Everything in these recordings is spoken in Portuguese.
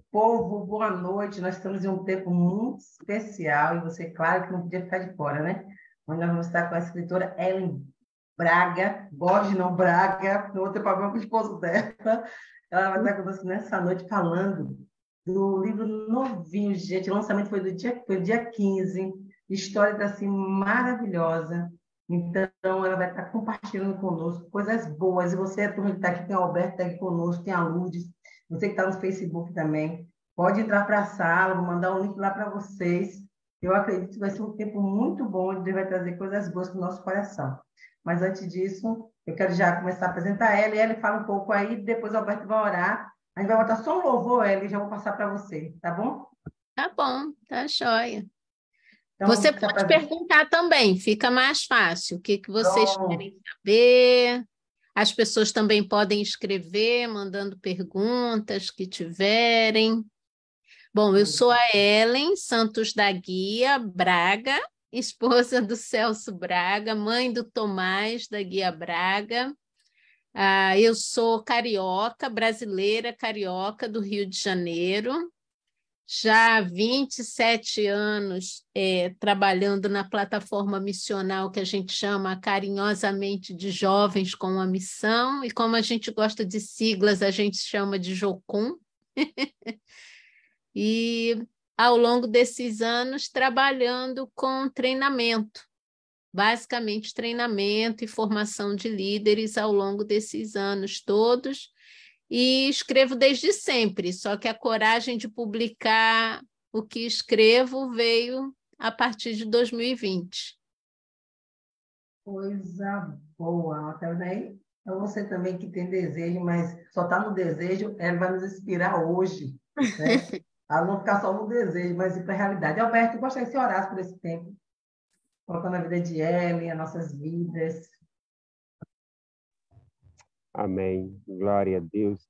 Povo, boa noite. Nós estamos em um tempo muito especial e você, claro, que não podia ficar de fora, né? Onde nós vamos estar com a escritora Ellen Braga, Borges não Braga, não vou ter problema com o esposo dela. Ela vai estar conosco nessa noite falando do livro novinho, gente. O lançamento foi dia 15. História assim maravilhosa. Então, ela vai estar compartilhando conosco coisas boas. E você, a turma que está aqui, tem a Alberto está aqui conosco, tem a Lourdes, você que está no Facebook também, pode entrar para a sala, vou mandar um link lá para vocês. Eu acredito que vai ser um tempo muito bom, onde Deus vai trazer coisas boas para o nosso coração. Mas antes disso, eu quero já começar a apresentar ela, e ela fala um pouco aí, depois o Alberto vai orar. A gente vai botar só um louvor, ela, e já vou passar para você, tá bom? Tá bom, tá joia. Você Então, se pode apresenta. perguntar também, fica mais fácil. O que que vocês Pronto. querem saber? As pessoas também podem escrever, mandando perguntas que tiverem. Bom, eu sou a Ellen Santos da Guia Braga, esposa do Celso Braga, mãe do Tomás da Guia Braga. Eu sou carioca, brasileira carioca do Rio de Janeiro. Já há 27 anos trabalhando na plataforma missional que a gente chama carinhosamente de Jovens com a Missão, e como a gente gosta de siglas, a gente chama de Jocum. E ao longo desses anos trabalhando com treinamento, basicamente treinamento e formação de líderes ao longo desses anos todos. E escrevo desde sempre, só que a coragem de publicar o que escrevo veio a partir de 2020. Coisa boa, tá vendo aí? Então, você também que tem desejo, mas só está no desejo, ela vai nos inspirar hoje, né? A não ficar só no desejo, mas ir para a realidade. Alberto, eu gostaria que você orasse por esse tempo, colocando a vida de Ellen, as nossas vidas. Amém. Glória a Deus.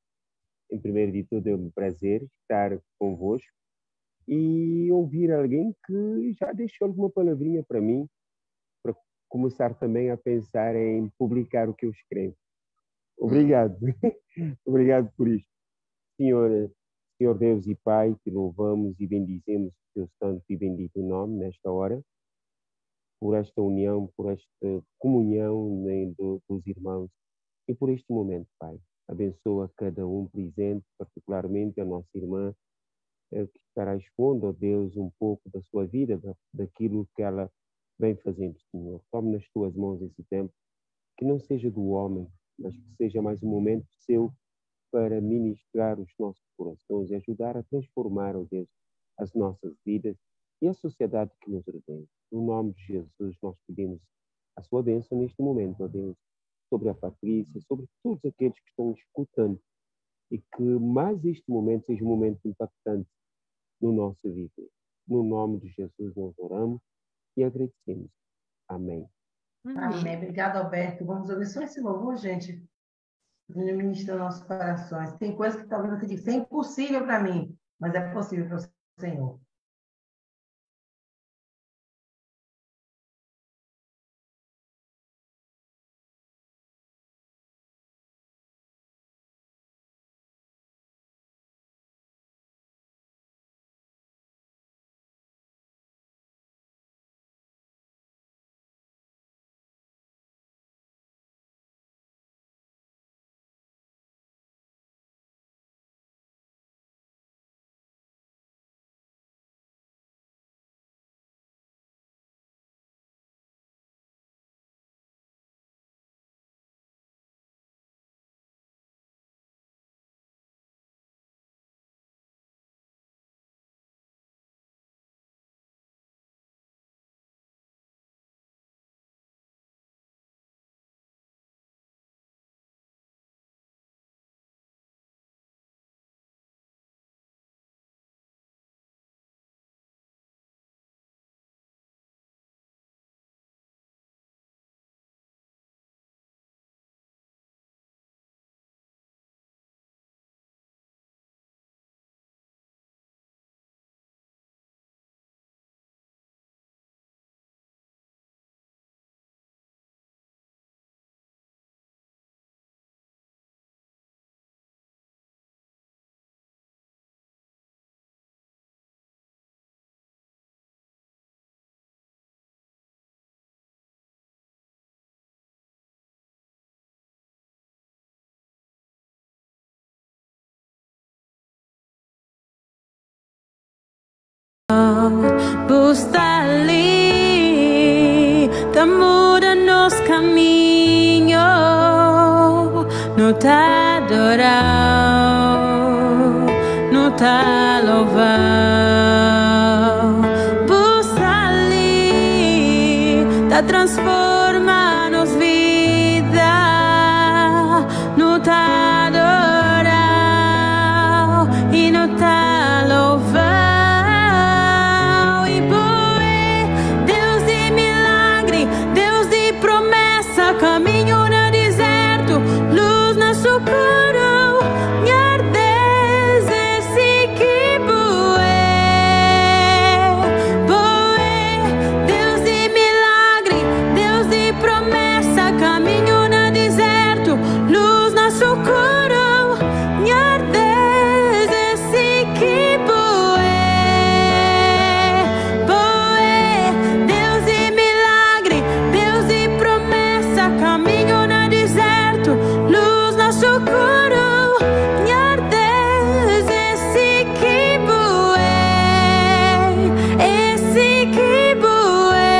Em primeiro de tudo, é um prazer estar convosco e ouvir alguém que já deixou alguma palavrinha para mim, para começar também a pensar em publicar o que eu escrevo. Obrigado. Obrigado por isto. Senhor Deus e Pai, te louvamos e bendizemos o teu santo e bendito nome nesta hora, por esta união, por esta comunhão, né, dos irmãos e por este momento, Pai. Abençoa cada um presente, particularmente a nossa irmã, que estará expondo a Deus um pouco da sua vida, daquilo que ela vem fazendo, Senhor. Tome nas tuas mãos esse tempo, que não seja do homem, mas que seja mais um momento seu para ministrar os nossos corações e ajudar a transformar, ó Deus, as nossas vidas e a sociedade que nos rodeia. No nome de Jesus, nós pedimos a sua bênção neste momento, ó Deus, sobre a Patrícia, sobre todos aqueles que estão escutando, e que mais este momento seja um momento impactante no nosso viver. No nome de Jesus nós oramos e agradecemos. Amém. Amém. Obrigada, Alberto. Vamos ouvir só esse louvor, gente. Ministra nossos corações. Tem coisas que talvez você diga, isso é impossível para mim, mas é possível para o Senhor. no te adorau, no te louvau. Bussa ali, te transforma-nos vida, no te adorau e no te louvau. E boé, Deus de milagre, Deus de promessa, caminho no deserto, luz na socorro, minha ardez esse que boé. Boé, Deus de milagre, Deus de promessa, caminho no deserto, luz na socorro, minha ardez esse que boé. Boé, Deus de milagre, Deus de promessa, caminho no deserto, luz na socorro, minha ardez esse que boé. Esse que boé,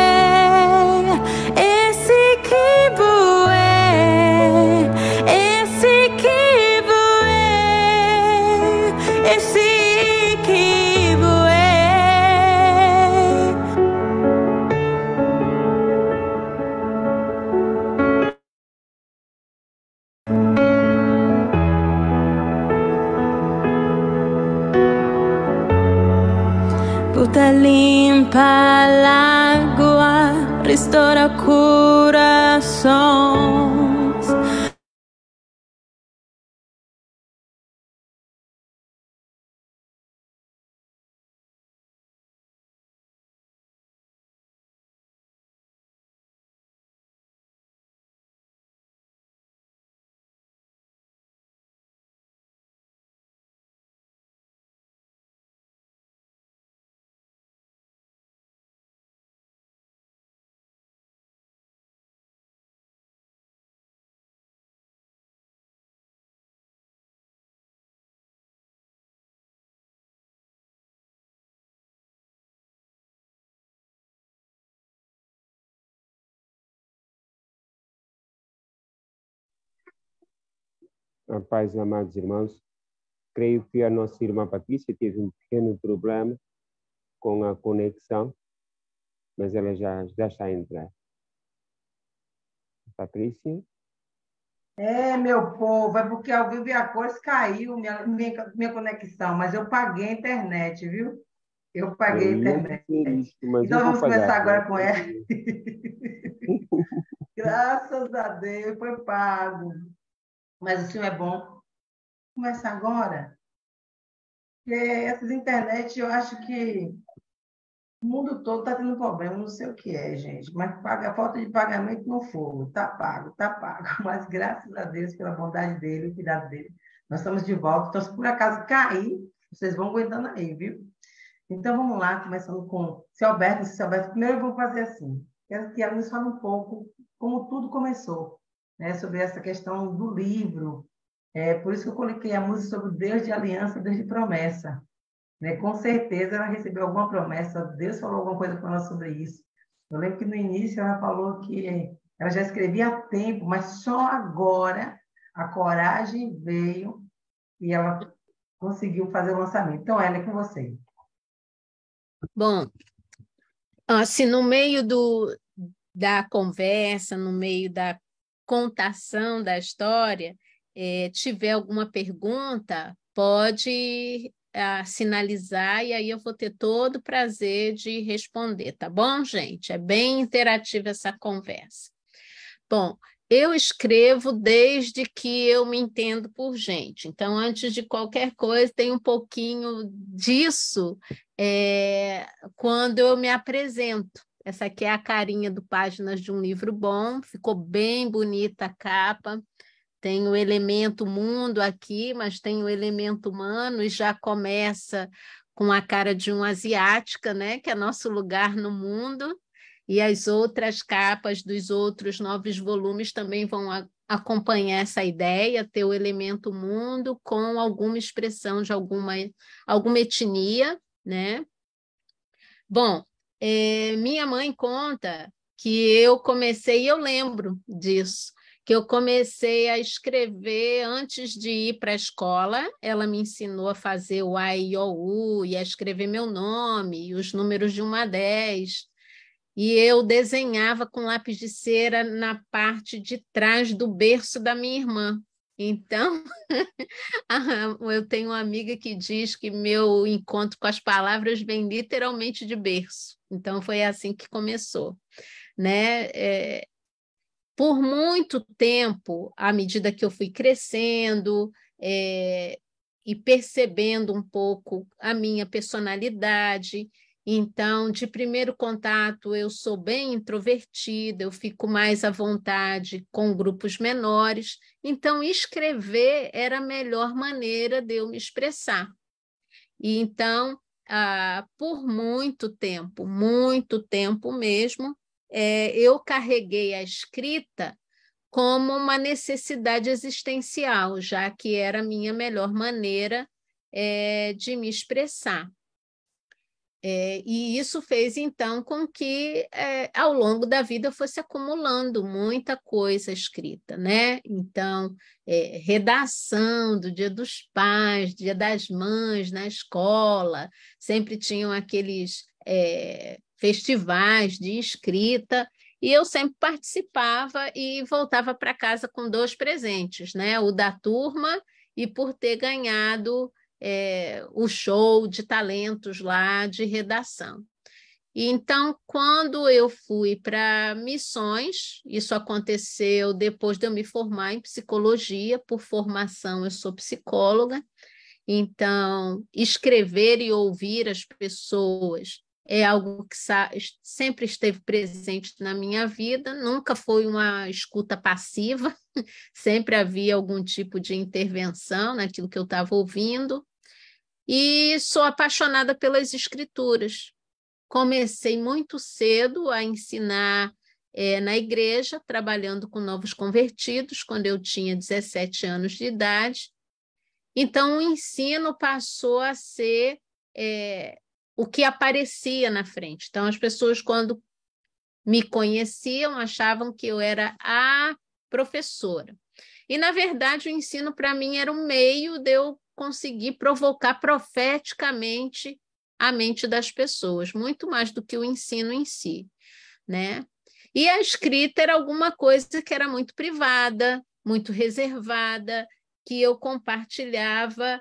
esse que boé, esse que boé, esse que boé. Puta limpa l'água, restaura corações. A paz, amados irmãos. Creio que a nossa irmã Patrícia teve um pequeno problema com a conexão, mas ela já está a entrar. Patrícia? Meu povo, é porque ao vivo e a cores caiu minha conexão, mas eu paguei a internet, viu? Eu paguei a internet. Então vamos começar agora com ela. Graças a Deus, foi pago. Mas o senhor é bom. Começar agora. Porque essas internet, eu acho que o mundo todo está tendo problema, não sei o que é, gente. Mas a falta de pagamento no fogo. Está pago, está pago. Mas graças a Deus, pela bondade dele, o cuidado dele, nós estamos de volta. Então, se por acaso cair, vocês vão aguentando aí, viu? Então, vamos lá, começando com seu Alberto. Seu Alberto, primeiro eu vou fazer assim. Quero que ela nos fale um pouco como tudo começou, né? Sobre essa questão do livro. Por isso que eu coloquei a música sobre Deus de aliança, Deus de promessa. Né? Com certeza ela recebeu alguma promessa, Deus falou alguma coisa com ela sobre isso. Eu lembro que no início ela falou que ela já escrevia há tempo, mas só agora a coragem veio e ela conseguiu fazer o lançamento. Então, ela é com você. Bom, se no meio da conversa, no meio da contação da história, tiver alguma pergunta, pode sinalizar e aí eu vou ter todo o prazer de responder, tá bom, gente? É bem interativa essa conversa. Bom, eu escrevo desde que eu me entendo por gente. Então, antes de qualquer coisa, tem um pouquinho disso quando eu me apresento. Essa aqui é a carinha do Páginas de um Livro Bom. Ficou bem bonita a capa. Tem o elemento mundo aqui, mas tem o elemento humano e já começa com a cara de uma asiática, né? Que é nosso lugar no mundo. E as outras capas dos outros 9 volumes também vão acompanhar essa ideia, ter o elemento mundo com alguma expressão de alguma etnia, né? Bom, minha mãe conta que eu comecei, e eu lembro disso, que eu comecei a escrever antes de ir para a escola. Ela me ensinou a fazer o A, I, O, U, e a escrever meu nome, e os números de 1 a 10. E eu desenhava com lápis de cera na parte de trás do berço da minha irmã. Então, eu tenho uma amiga que diz que meu encontro com as palavras vem literalmente de berço. Então, foi assim que começou, né? Por muito tempo, à medida que eu fui crescendo e percebendo um pouco a minha personalidade, então, de primeiro contato, eu sou bem introvertida, eu fico mais à vontade com grupos menores, então escrever era a melhor maneira de eu me expressar. E então, por muito tempo mesmo, eu carreguei a escrita como uma necessidade existencial, já que era a minha melhor maneira de me expressar. E isso fez, então, com que, ao longo da vida, fosse acumulando muita coisa escrita, né? Então, redação do Dia dos Pais, Dia das Mães na escola, sempre tinham aqueles festivais de escrita, e eu sempre participava e voltava para casa com 2 presentes, né? O da turma e por ter ganhado o show de talentos lá de redação. E então, quando eu fui para Missões, isso aconteceu depois de eu me formar em psicologia, por formação eu sou psicóloga, então escrever e ouvir as pessoas é algo que sempre esteve presente na minha vida, nunca foi uma escuta passiva, sempre havia algum tipo de intervenção naquilo que eu estava ouvindo, e sou apaixonada pelas escrituras. Comecei muito cedo a ensinar na igreja, trabalhando com novos convertidos, quando eu tinha 17 anos de idade. Então, o ensino passou a ser o que aparecia na frente. Então, as pessoas, quando me conheciam, achavam que eu era a professora. E, na verdade, o ensino, para mim, era um meio de eu conseguir provocar profeticamente a mente das pessoas, muito mais do que o ensino em si, né? E a escrita era alguma coisa que era muito privada, muito reservada, que eu compartilhava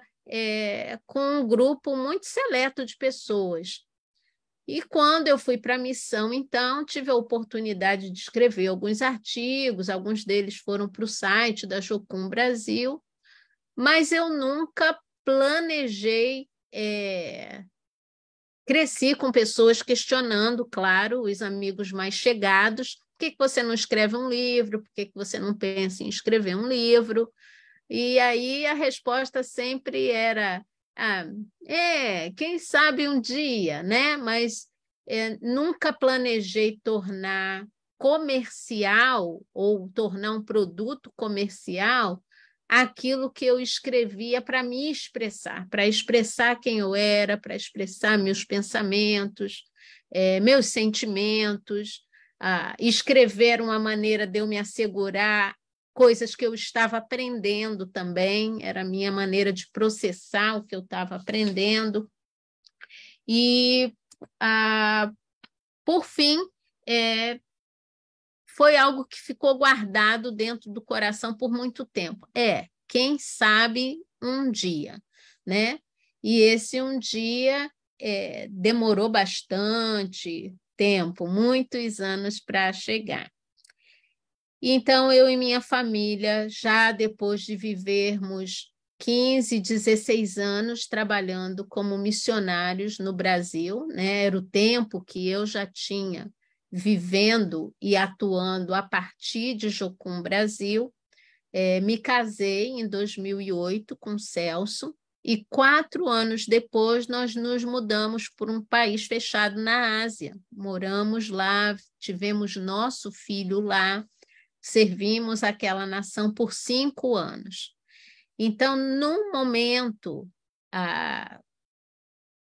com um grupo muito seleto de pessoas. E quando eu fui para a missão, então, tive a oportunidade de escrever alguns artigos, alguns deles foram para o site da Jocum Brasil, mas eu nunca planejei. Cresci com pessoas questionando, claro, os amigos mais chegados, por que você não escreve um livro? Por que você não pensa em escrever um livro? E aí a resposta sempre era, quem sabe um dia, né? Mas nunca planejei tornar comercial ou tornar um produto comercial aquilo que eu escrevia para me expressar, para expressar quem eu era, para expressar meus pensamentos, meus sentimentos. Escrever uma maneira de eu me assegurar coisas que eu estava aprendendo também, era a minha maneira de processar o que eu estava aprendendo. E, por fim, foi algo que ficou guardado dentro do coração por muito tempo. Quem sabe um dia, né? E esse um dia demorou bastante tempo, muitos anos para chegar. Então, eu e minha família, já depois de vivermos 15, 16 anos trabalhando como missionários no Brasil, né? Era o tempo que eu já tinha vivendo e atuando a partir de Jocum Brasil. Me casei em 2008 com Celso e 4 anos depois nós nos mudamos para um país fechado na Ásia. Moramos lá, tivemos nosso filho lá, servimos aquela nação por 5 anos. Então, num momento,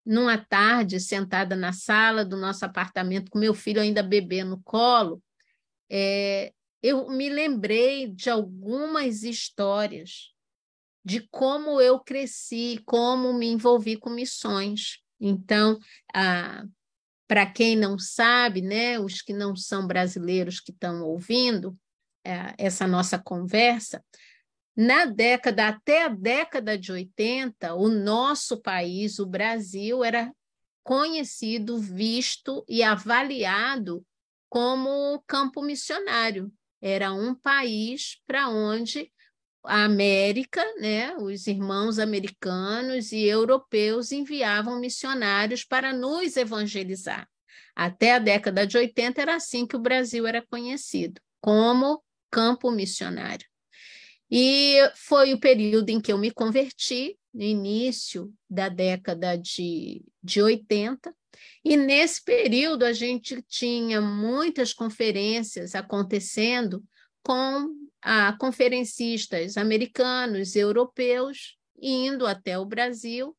numa tarde, sentada na sala do nosso apartamento, com meu filho ainda bebê no colo, eu me lembrei de algumas histórias de como eu cresci, como me envolvi com missões. Então, para quem não sabe, né, os que não são brasileiros que estão ouvindo essa nossa conversa, até a década de 80, o nosso país, o Brasil, era conhecido, visto e avaliado como campo missionário. Era um país para onde a América, né, os irmãos americanos e europeus enviavam missionários para nos evangelizar. Até a década de 80 era assim que o Brasil era conhecido, como campo missionário. E foi o período em que eu me converti, no início da década de 80, e nesse período a gente tinha muitas conferências acontecendo com conferencistas americanos, europeus, indo até o Brasil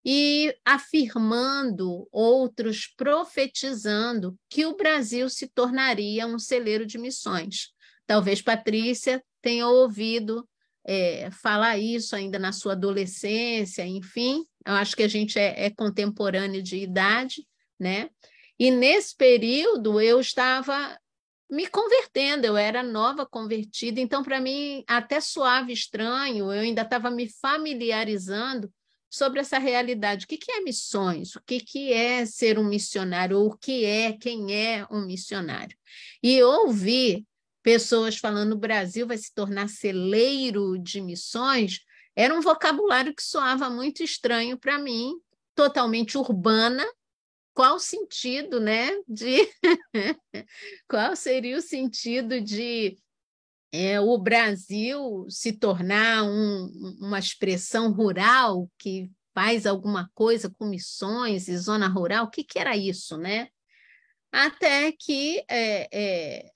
e afirmando, outros profetizando que o Brasil se tornaria um celeiro de missões. Talvez Patrícia tenha ouvido falar isso ainda na sua adolescência, enfim, eu acho que a gente é contemporâneo de idade, né? E nesse período eu estava me convertendo, eu era nova convertida, então para mim até soava estranho, eu ainda estava me familiarizando sobre essa realidade. O que é missões? O que é ser um missionário? Ou quem é um missionário? E ouvir pessoas falando o Brasil vai se tornar celeiro de missões, era um vocabulário que soava muito estranho para mim, totalmente urbana. Qual o sentido, né, qual seria o sentido de o Brasil se tornar uma expressão rural que faz alguma coisa com missões e zona rural? O que era isso, né? Até que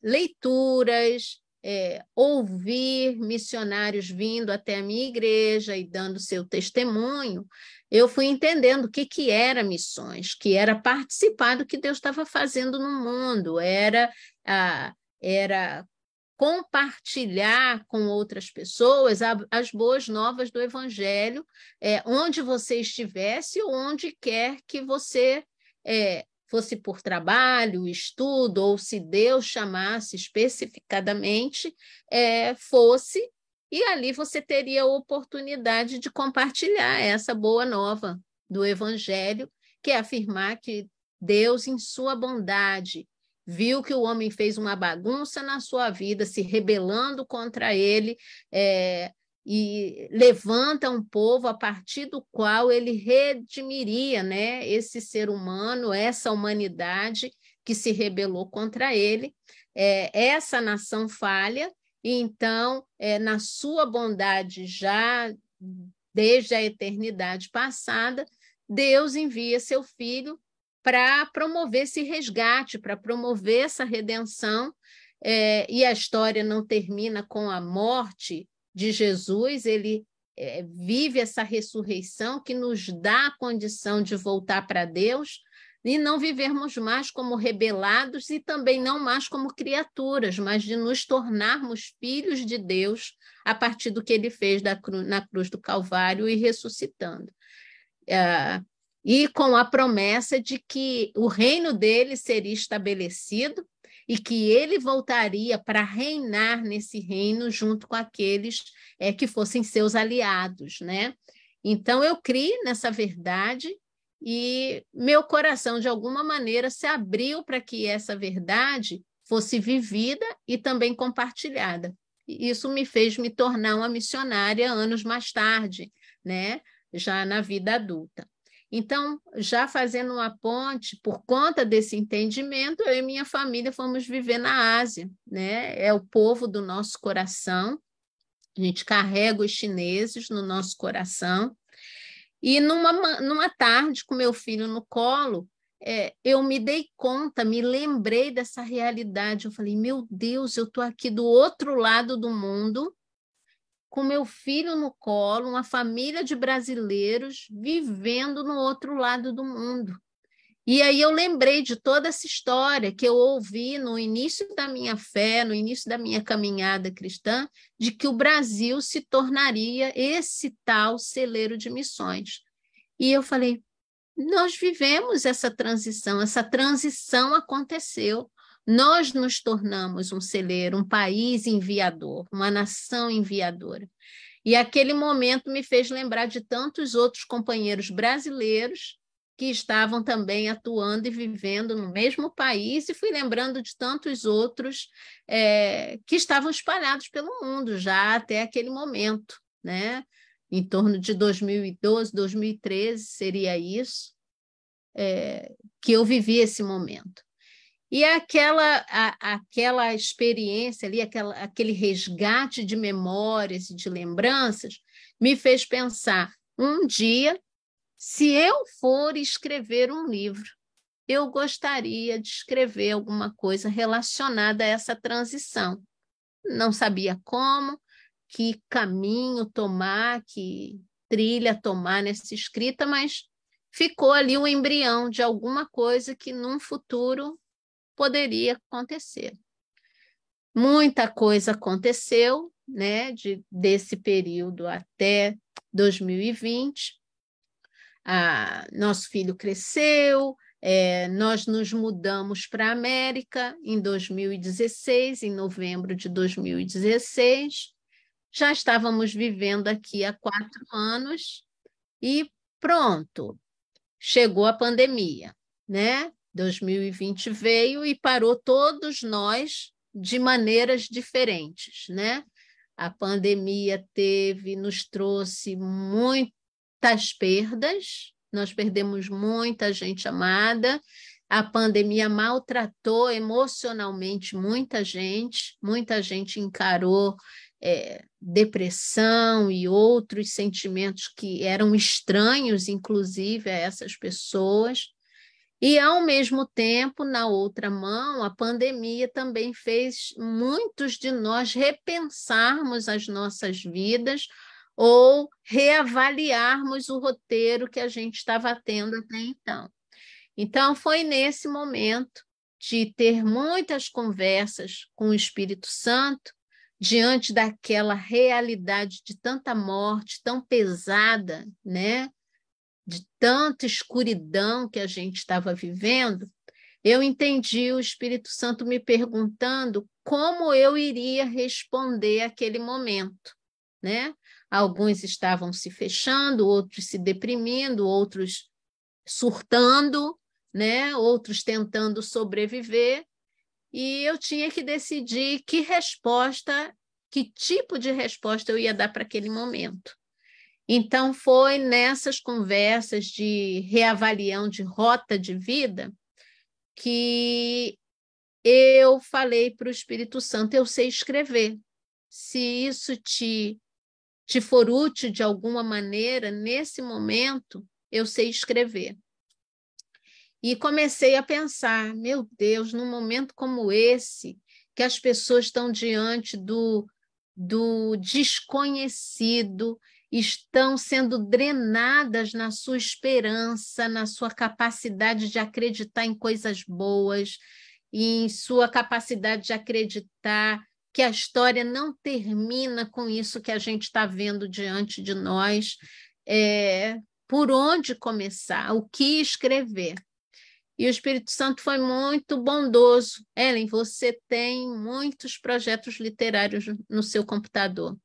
leituras, ouvir missionários vindo até a minha igreja e dando seu testemunho, eu fui entendendo o que era missões, que era participar do que Deus estava fazendo no mundo, era compartilhar com outras pessoas as boas novas do Evangelho, onde você estivesse ou onde quer que você fosse por trabalho, estudo, ou se Deus chamasse especificadamente, fosse, e ali você teria a oportunidade de compartilhar essa boa nova do Evangelho, que é afirmar que Deus, em sua bondade, viu que o homem fez uma bagunça na sua vida, se rebelando contra ele, e levanta um povo a partir do qual ele redimiria, né, esse ser humano, essa humanidade que se rebelou contra ele. Essa nação falha, e então, na sua bondade, já desde a eternidade passada, Deus envia seu Filho para promover esse resgate, para promover essa redenção, e a história não termina com a morte de Jesus, ele vive essa ressurreição que nos dá a condição de voltar para Deus e não vivermos mais como rebelados e também não mais como criaturas, mas de nos tornarmos filhos de Deus a partir do que ele fez na cruz do Calvário e ressuscitando. E com a promessa de que o reino dele seria estabelecido e que ele voltaria para reinar nesse reino junto com aqueles que fossem seus aliados, né? Então, eu criei nessa verdade e meu coração, de alguma maneira, se abriu para que essa verdade fosse vivida e também compartilhada. E isso me fez me tornar uma missionária anos mais tarde, né? Já na vida adulta. Então, já fazendo uma ponte, por conta desse entendimento, eu e minha família fomos viver na Ásia, né? É o povo do nosso coração, a gente carrega os chineses no nosso coração. E numa tarde, com meu filho no colo, eu me dei conta, me lembrei dessa realidade. Eu falei, meu Deus, eu estou aqui do outro lado do mundo, com meu filho no colo, uma família de brasileiros vivendo no outro lado do mundo. E aí eu lembrei de toda essa história que eu ouvi no início da minha fé, no início da minha caminhada cristã, de que o Brasil se tornaria esse tal celeiro de missões. E eu falei, nós vivemos essa transição aconteceu. Nós nos tornamos um celeiro, um país enviador, uma nação enviadora. E aquele momento me fez lembrar de tantos outros companheiros brasileiros que estavam também atuando e vivendo no mesmo país, e fui lembrando de tantos outros que estavam espalhados pelo mundo já até aquele momento, né? Em torno de 2012, 2013, seria isso, que eu vivi esse momento. E aquela experiência ali, aquele resgate de memórias e de lembranças, me fez pensar, um dia, se eu for escrever um livro, eu gostaria de escrever alguma coisa relacionada a essa transição. Não sabia como, que caminho tomar, que trilha tomar nessa escrita, mas ficou ali o embrião de alguma coisa que num futuro poderia acontecer. Muita coisa aconteceu, né, desse período até 2020. Nosso filho cresceu, nós nos mudamos para a América em 2016, em novembro de 2016. Já estávamos vivendo aqui há 4 anos e pronto, chegou a pandemia, né? 2020 veio e parou todos nós de maneiras diferentes, né? A pandemia nos trouxe muitas perdas, nós perdemos muita gente amada, a pandemia maltratou emocionalmente muita gente encarou depressão e outros sentimentos que eram estranhos, inclusive, a essas pessoas. E, ao mesmo tempo, na outra mão, a pandemia também fez muitos de nós repensarmos as nossas vidas ou reavaliarmos o roteiro que a gente estava tendo até então. Então, foi nesse momento de ter muitas conversas com o Espírito Santo, diante daquela realidade de tanta morte, tão pesada, né? De tanta escuridão que a gente estava vivendo, eu entendi o Espírito Santo me perguntando como eu iria responder àquele momento, né? Alguns estavam se fechando, outros se deprimindo, outros surtando, né? Outros tentando sobreviver, e eu tinha que decidir que tipo de resposta eu ia dar para aquele momento. Então, foi nessas conversas de reavaliação de rota de vida que eu falei para o Espírito Santo, eu sei escrever. Se isso te for útil de alguma maneira, nesse momento, eu sei escrever. E comecei a pensar, meu Deus, num momento como esse, que as pessoas estão diante do desconhecido, estão sendo drenadas na sua esperança, na sua capacidade de acreditar em coisas boas, em sua capacidade de acreditar que a história não termina com isso que a gente está vendo diante de nós. Por onde começar? O que escrever? E o Espírito Santo foi muito bondoso. Ellen, você tem muitos projetos literários no seu computador.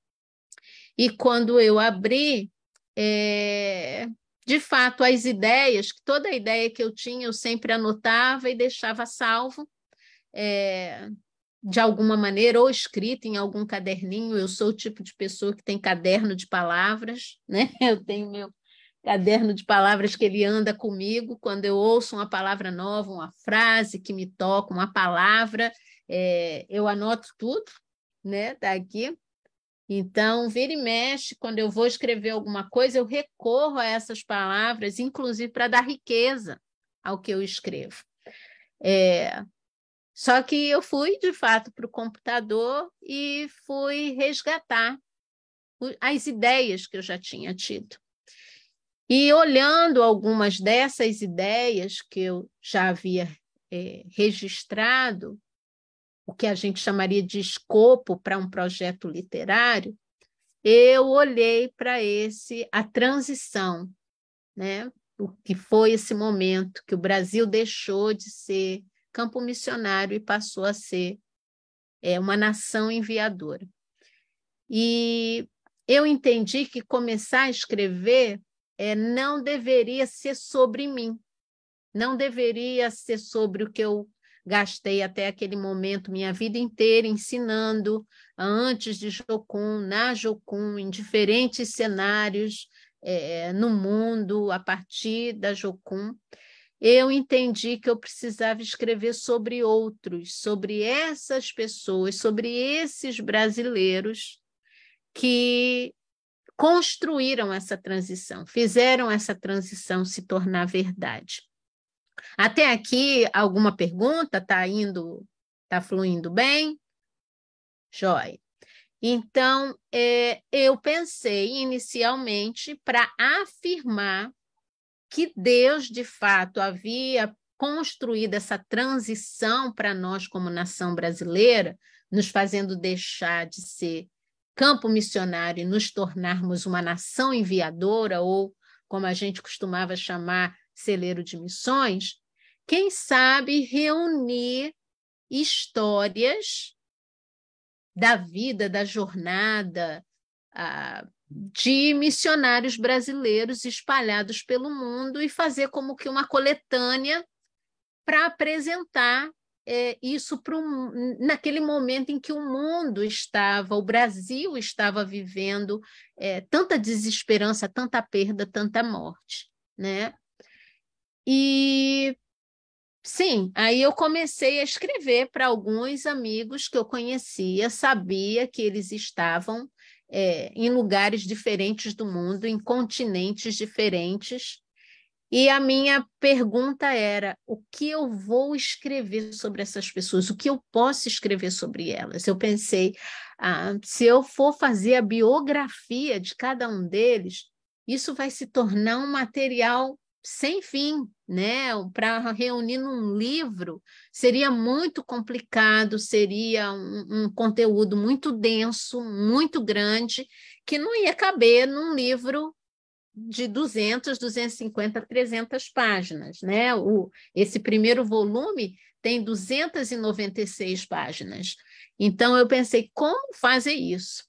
E quando eu abri, de fato, as ideias, toda a ideia que eu tinha, eu sempre anotava e deixava salvo, de alguma maneira, ou escrito em algum caderninho. Eu sou o tipo de pessoa que tem caderno de palavras, né? Eu tenho meu caderno de palavras que ele anda comigo. Quando eu ouço uma palavra nova, uma frase que me toca, uma palavra, eu anoto tudo, né, daqui. Então, vira e mexe, quando eu vou escrever alguma coisa, eu recorro a essas palavras, inclusive para dar riqueza ao que eu escrevo. Só que eu fui, de fato, para o computador e fui resgatar as ideias que eu já tinha tido. E olhando algumas dessas ideias que eu já havia registrado, o que a gente chamaria de escopo para um projeto literário, eu olhei para a transição, né? O que foi esse momento que o Brasil deixou de ser campo missionário e passou a ser uma nação enviadora. E eu entendi que começar a escrever não deveria ser sobre mim, não deveria ser sobre o que eu gastei até aquele momento, minha vida inteira, ensinando antes de Jocum, na Jocum, em diferentes cenários no mundo, a partir da Jocum. Eu entendi que eu precisava escrever sobre outros, sobre essas pessoas, sobre esses brasileiros que construíram essa transição, fizeram essa transição se tornar verdade. Até aqui, alguma pergunta? Está fluindo bem? Joia. Então, eu pensei inicialmente para afirmar que Deus, de fato, havia construído essa transição para nós como nação brasileira, nos fazendo deixar de ser campo missionário e nos tornarmos uma nação enviadora, ou, como a gente costumava chamar, celeiro de missões, quem sabe reunir histórias da vida, da jornada de missionários brasileiros espalhados pelo mundo e fazer como que uma coletânea para apresentar isso naquele momento em que o Brasil estava vivendo tanta desesperança, tanta perda, tanta morte, né? E sim, aí eu comecei a escrever para alguns amigos que eu conhecia, sabia que eles estavam em lugares diferentes do mundo, em continentes diferentes, e a minha pergunta era: o que eu vou escrever sobre essas pessoas? O que eu posso escrever sobre elas? Eu pensei, se eu for fazer a biografia de cada um deles, isso vai se tornar um material sem fim, né? Para reunir num livro seria muito complicado, seria um conteúdo muito denso, muito grande, que não ia caber num livro de 200, 250, 300 páginas, né? Esse primeiro volume tem 296 páginas. Então, eu pensei, como fazer isso?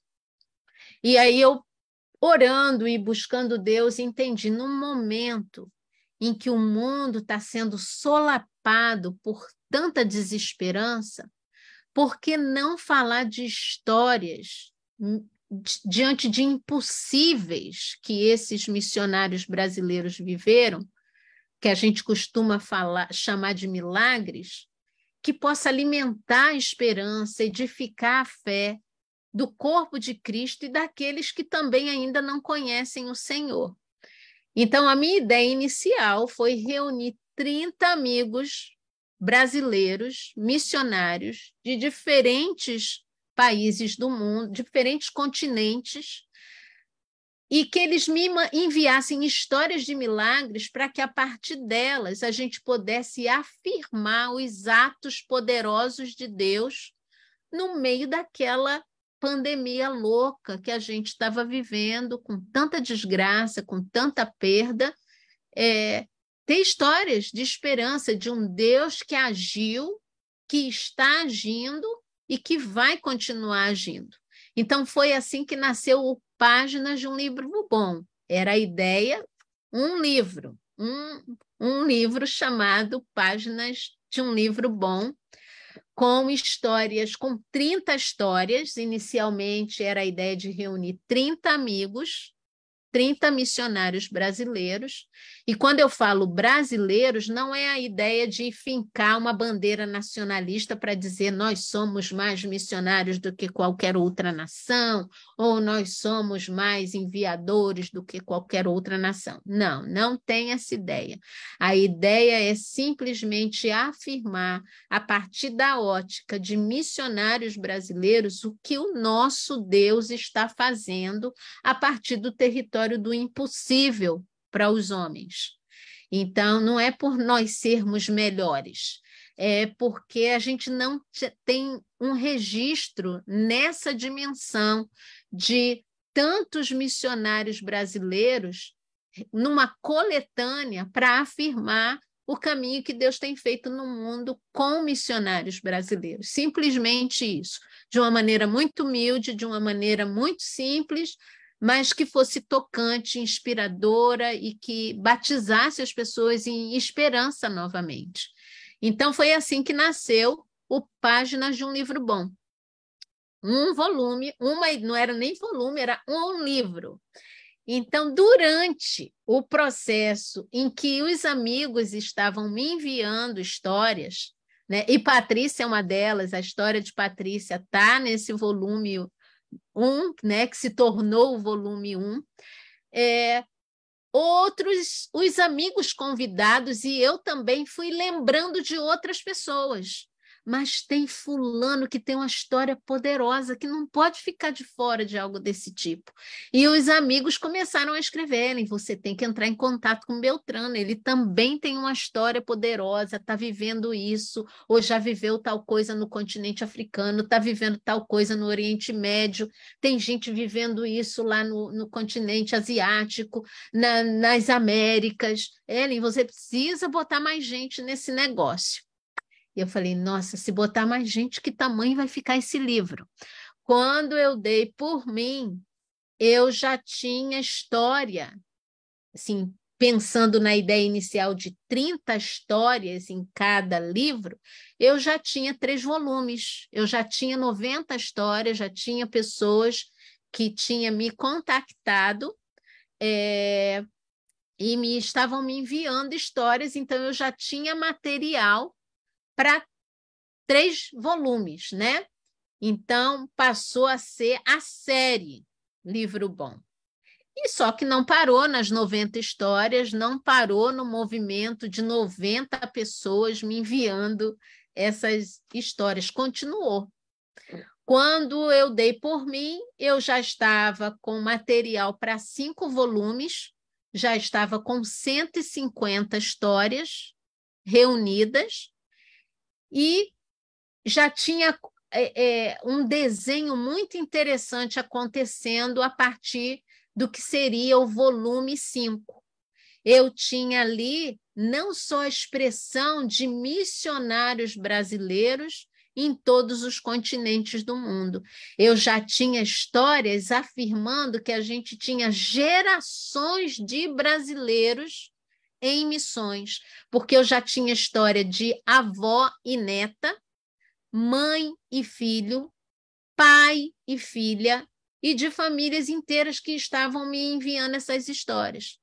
E aí, eu, orando e buscando Deus, entendi, num momento em que o mundo está sendo solapado por tanta desesperança, por que não falar de histórias diante de impossíveis que esses missionários brasileiros viveram, que a gente costuma chamar de milagres, que possa alimentar a esperança, edificar a fé do corpo de Cristo e daqueles que também ainda não conhecem o Senhor. Então, a minha ideia inicial foi reunir 30 amigos brasileiros, missionários, de diferentes países do mundo, diferentes continentes, e que eles me enviassem histórias de milagres para que, a partir delas, a gente pudesse afirmar os atos poderosos de Deus no meio daquela pandemia louca que a gente estava vivendo, com tanta desgraça, com tanta perda, ter histórias de esperança de um Deus que agiu, que está agindo e que vai continuar agindo. Então, foi assim que nasceu o Páginas de um Livro Bom. Era a ideia, um livro chamado Páginas de um Livro Bom, com histórias, com 30 histórias. Inicialmente era a ideia de reunir 30 amigos, 30 missionários brasileiros. E quando eu falo brasileiros, não é a ideia de fincar uma bandeira nacionalista para dizer nós somos mais missionários do que qualquer outra nação, ou nós somos mais enviadores do que qualquer outra nação. Não, não tem essa ideia. A ideia é simplesmente afirmar, a partir da ótica de missionários brasileiros, o que o nosso Deus está fazendo a partir do território do impossível para os homens. Então, não é por nós sermos melhores, é porque a gente não tem um registro nessa dimensão de tantos missionários brasileiros numa coletânea para afirmar o caminho que Deus tem feito no mundo com missionários brasileiros. Simplesmente isso, de uma maneira muito humilde, de uma maneira muito simples, mas que fosse tocante, inspiradora e que batizasse as pessoas em esperança novamente. Então, foi assim que nasceu o Páginas de um Livro Bom. Um volume, não era nem volume, era um livro. Então, durante o processo em que os amigos estavam me enviando histórias, né, e Patrícia é uma delas, a história de Patrícia está nesse volume 1, né, que se tornou o volume 1, os amigos convidados e eu também fui lembrando de outras pessoas. Mas tem fulano que tem uma história poderosa, que não pode ficar de fora de algo desse tipo. E os amigos começaram a escreverem, você tem que entrar em contato com Beltrano, ele também tem uma história poderosa, está vivendo isso, ou já viveu tal coisa no continente africano, está vivendo tal coisa no Oriente Médio, tem gente vivendo isso lá no continente asiático, nas Américas. Ellen, você precisa botar mais gente nesse negócio. E eu falei, nossa, se botar mais gente, que tamanho vai ficar esse livro? Quando eu dei por mim, eu já tinha história, assim, pensando na ideia inicial de 30 histórias em cada livro, eu já tinha 3 volumes, eu já tinha 90 histórias, já tinha pessoas que tinham me contactado e estavam me enviando histórias, então eu já tinha material para 3 volumes, né? Então, passou a ser a série Livro Bom. E só que não parou nas 90 histórias, não parou no movimento de 90 pessoas me enviando essas histórias, continuou. Quando eu dei por mim, eu já estava com material para 5 volumes, já estava com 150 histórias reunidas, e já tinha um desenho muito interessante acontecendo a partir do que seria o volume 5. Eu tinha ali não só a expressão de missionários brasileiros em todos os continentes do mundo, eu já tinha histórias afirmando que a gente tinha gerações de brasileiros em missões, porque eu já tinha história de avó e neta, mãe e filho, pai e filha, e de famílias inteiras que estavam me enviando essas histórias.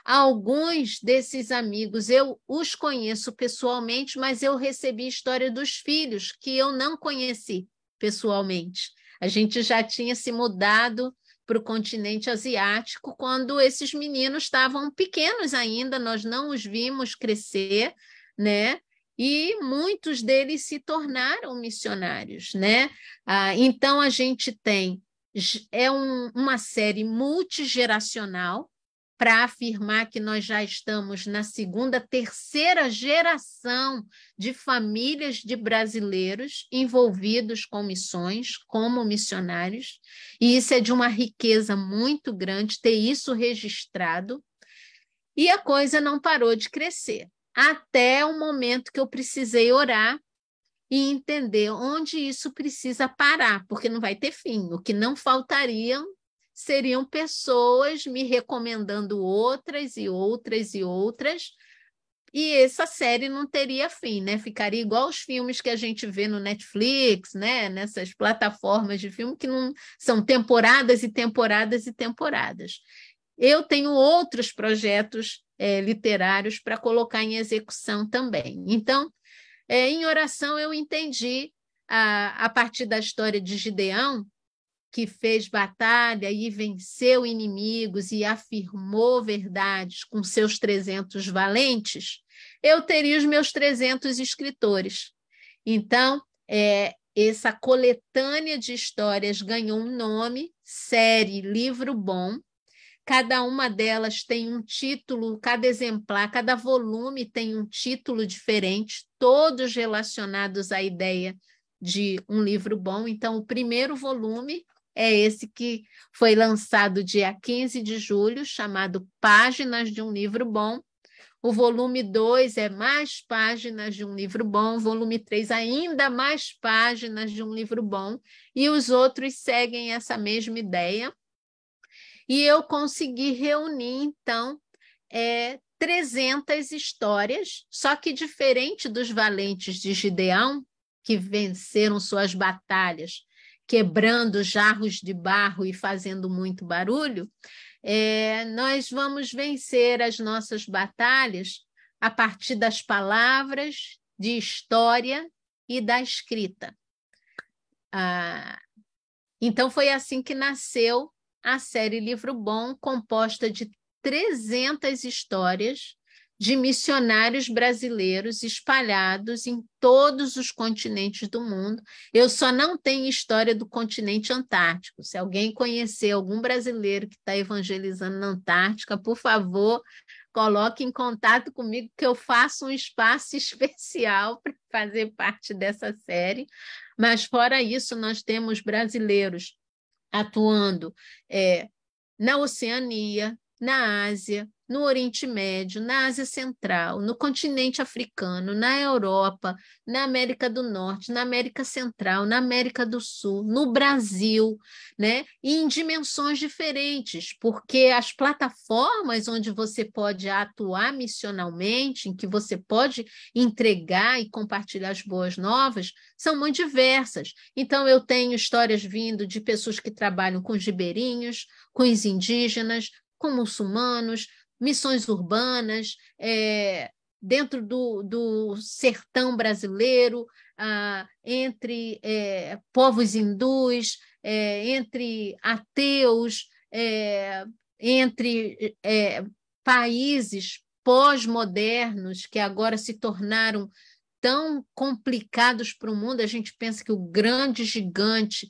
Alguns desses amigos eu os conheço pessoalmente, mas eu recebi história dos filhos que eu não conheci pessoalmente. A gente já tinha se mudado para o continente asiático quando esses meninos estavam pequenos ainda, nós não os vimos crescer, né? E muitos deles se tornaram missionários, né? Então, a gente tem uma série multigeracional para afirmar que nós já estamos na 2ª, 3ª geração de famílias de brasileiros envolvidos com missões, como missionários, e isso é de uma riqueza muito grande, ter isso registrado, e a coisa não parou de crescer, até o momento que eu precisei orar e entender onde isso precisa parar, porque não vai ter fim, o que não faltariam seriam pessoas me recomendando outras e outras e outras, e essa série não teria fim, né? Ficaria igual os filmes que a gente vê no Netflix, né? Nessas plataformas de filme que não são temporadas e temporadas e temporadas. Eu tenho outros projetos literários para colocar em execução também. Então, em oração eu entendi, a partir da história de Gideão, que fez batalha e venceu inimigos e afirmou verdades com seus 300 valentes, eu teria os meus 300 escritores. Então, essa coletânea de histórias ganhou um nome, série Livro Bom, Cada uma delas tem um título, cada exemplar, cada volume tem um título diferente, todos relacionados à ideia de um livro bom. Então, o primeiro volume é esse que foi lançado dia 15 de julho, chamado Páginas de um Livro Bom. O volume 2 é mais páginas de um livro bom, o volume 3 ainda mais páginas de um livro bom, e os outros seguem essa mesma ideia. E eu consegui reunir, então, 300 histórias, só que diferente dos valentes de Gideão, que venceram suas batalhas, quebrando jarros de barro e fazendo muito barulho, nós vamos vencer as nossas batalhas a partir das palavras, de história e da escrita. Então, foi assim que nasceu a série Livro Bom, composta de 300 histórias de missionários brasileiros espalhados em todos os continentes do mundo. Eu só não tenho história do continente antártico. Se alguém conhecer algum brasileiro que está evangelizando na Antártica, por favor, coloque em contato comigo, que eu faço um espaço especial para fazer parte dessa série. Mas, fora isso, nós temos brasileiros atuando na Oceania, na Ásia, no Oriente Médio, na Ásia Central, no continente africano, na Europa, na América do Norte, na América Central, na América do Sul, no Brasil, né? E em dimensões diferentes, porque as plataformas onde você pode atuar missionalmente, em que você pode entregar e compartilhar as boas novas, são muito diversas. Então, eu tenho histórias vindo de pessoas que trabalham com os ribeirinhos, com os indígenas, com muçulmanos, missões urbanas, dentro do sertão brasileiro, entre povos hindus, entre ateus, entre países pós-modernos que agora se tornaram tão complicados para o mundo. A gente pensa que o grande gigante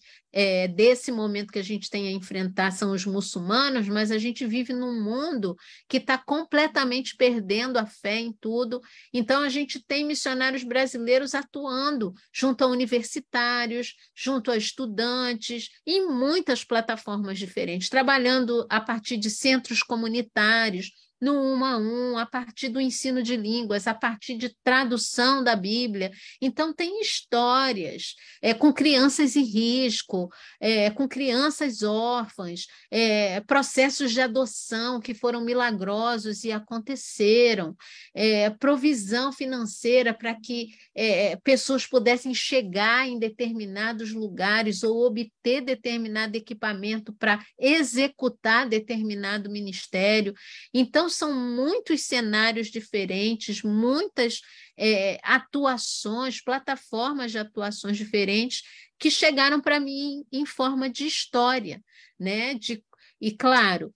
desse momento que a gente tem a enfrentar são os muçulmanos, mas a gente vive num mundo que está completamente perdendo a fé em tudo. Então, a gente tem missionários brasileiros atuando junto a universitários, junto a estudantes, em muitas plataformas diferentes, trabalhando a partir de centros comunitários, no 1 a 1, a partir do ensino de línguas, a partir de tradução da Bíblia. Então, tem histórias com crianças em risco, com crianças órfãs, processos de adoção que foram milagrosos e aconteceram, provisão financeira para que pessoas pudessem chegar em determinados lugares ou obter determinado equipamento para executar determinado ministério. Então, são muitos cenários diferentes, muitas atuações, plataformas de atuações diferentes que chegaram para mim em forma de história, né? E, claro,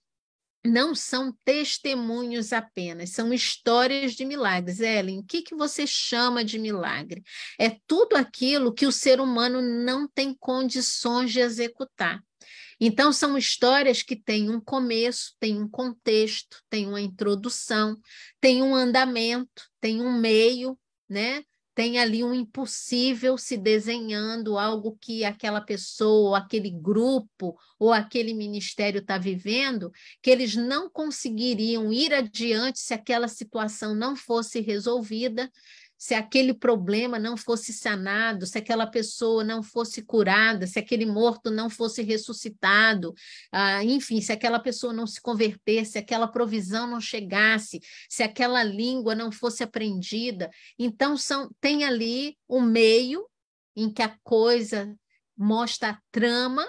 não são testemunhos apenas, são histórias de milagres. Ellen, o que você chama de milagre? É tudo aquilo que o ser humano não tem condições de executar. Então, são histórias que têm um começo, têm um contexto, têm uma introdução, têm um andamento, têm um meio, né? Tem ali um impossível se desenhando, algo que aquela pessoa, ou aquele grupo, ou aquele ministério está vivendo, que eles não conseguiriam ir adiante se aquela situação não fosse resolvida, se aquele problema não fosse sanado, se aquela pessoa não fosse curada, se aquele morto não fosse ressuscitado, enfim, se aquela pessoa não se convertesse, se aquela provisão não chegasse, se aquela língua não fosse aprendida. Então, tem ali o meio em que a coisa mostra a trama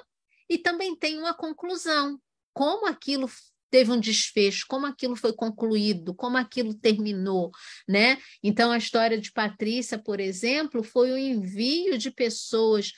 e também tem uma conclusão, como aquilo teve um desfecho, como aquilo foi concluído, como aquilo terminou, né? Então, a história de Patrícia, por exemplo, foi o envio de pessoas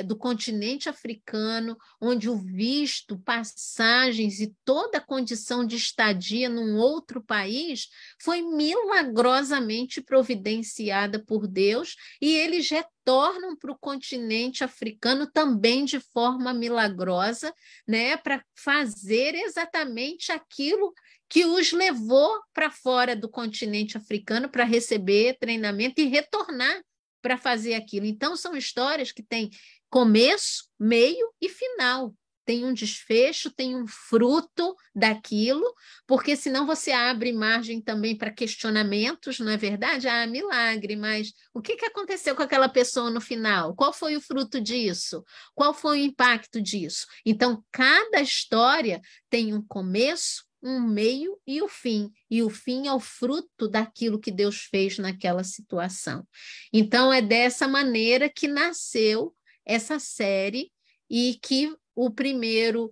do continente africano, onde o visto, passagens e toda a condição de estadia num outro país foi milagrosamente providenciada por Deus, e eles retornam para o continente africano também de forma milagrosa, né, para fazer exatamente aquilo que os levou para fora do continente africano para receber treinamento e retornar para fazer aquilo. Então, são histórias que têm começo, meio e final. Tem um desfecho, tem um fruto daquilo, porque senão você abre margem também para questionamentos, não é verdade? Ah, milagre, mas o que aconteceu com aquela pessoa no final? Qual foi o fruto disso? Qual foi o impacto disso? Então, cada história tem um começo, um meio e o fim é o fruto daquilo que Deus fez naquela situação. Então, é dessa maneira que nasceu essa série e que o primeiro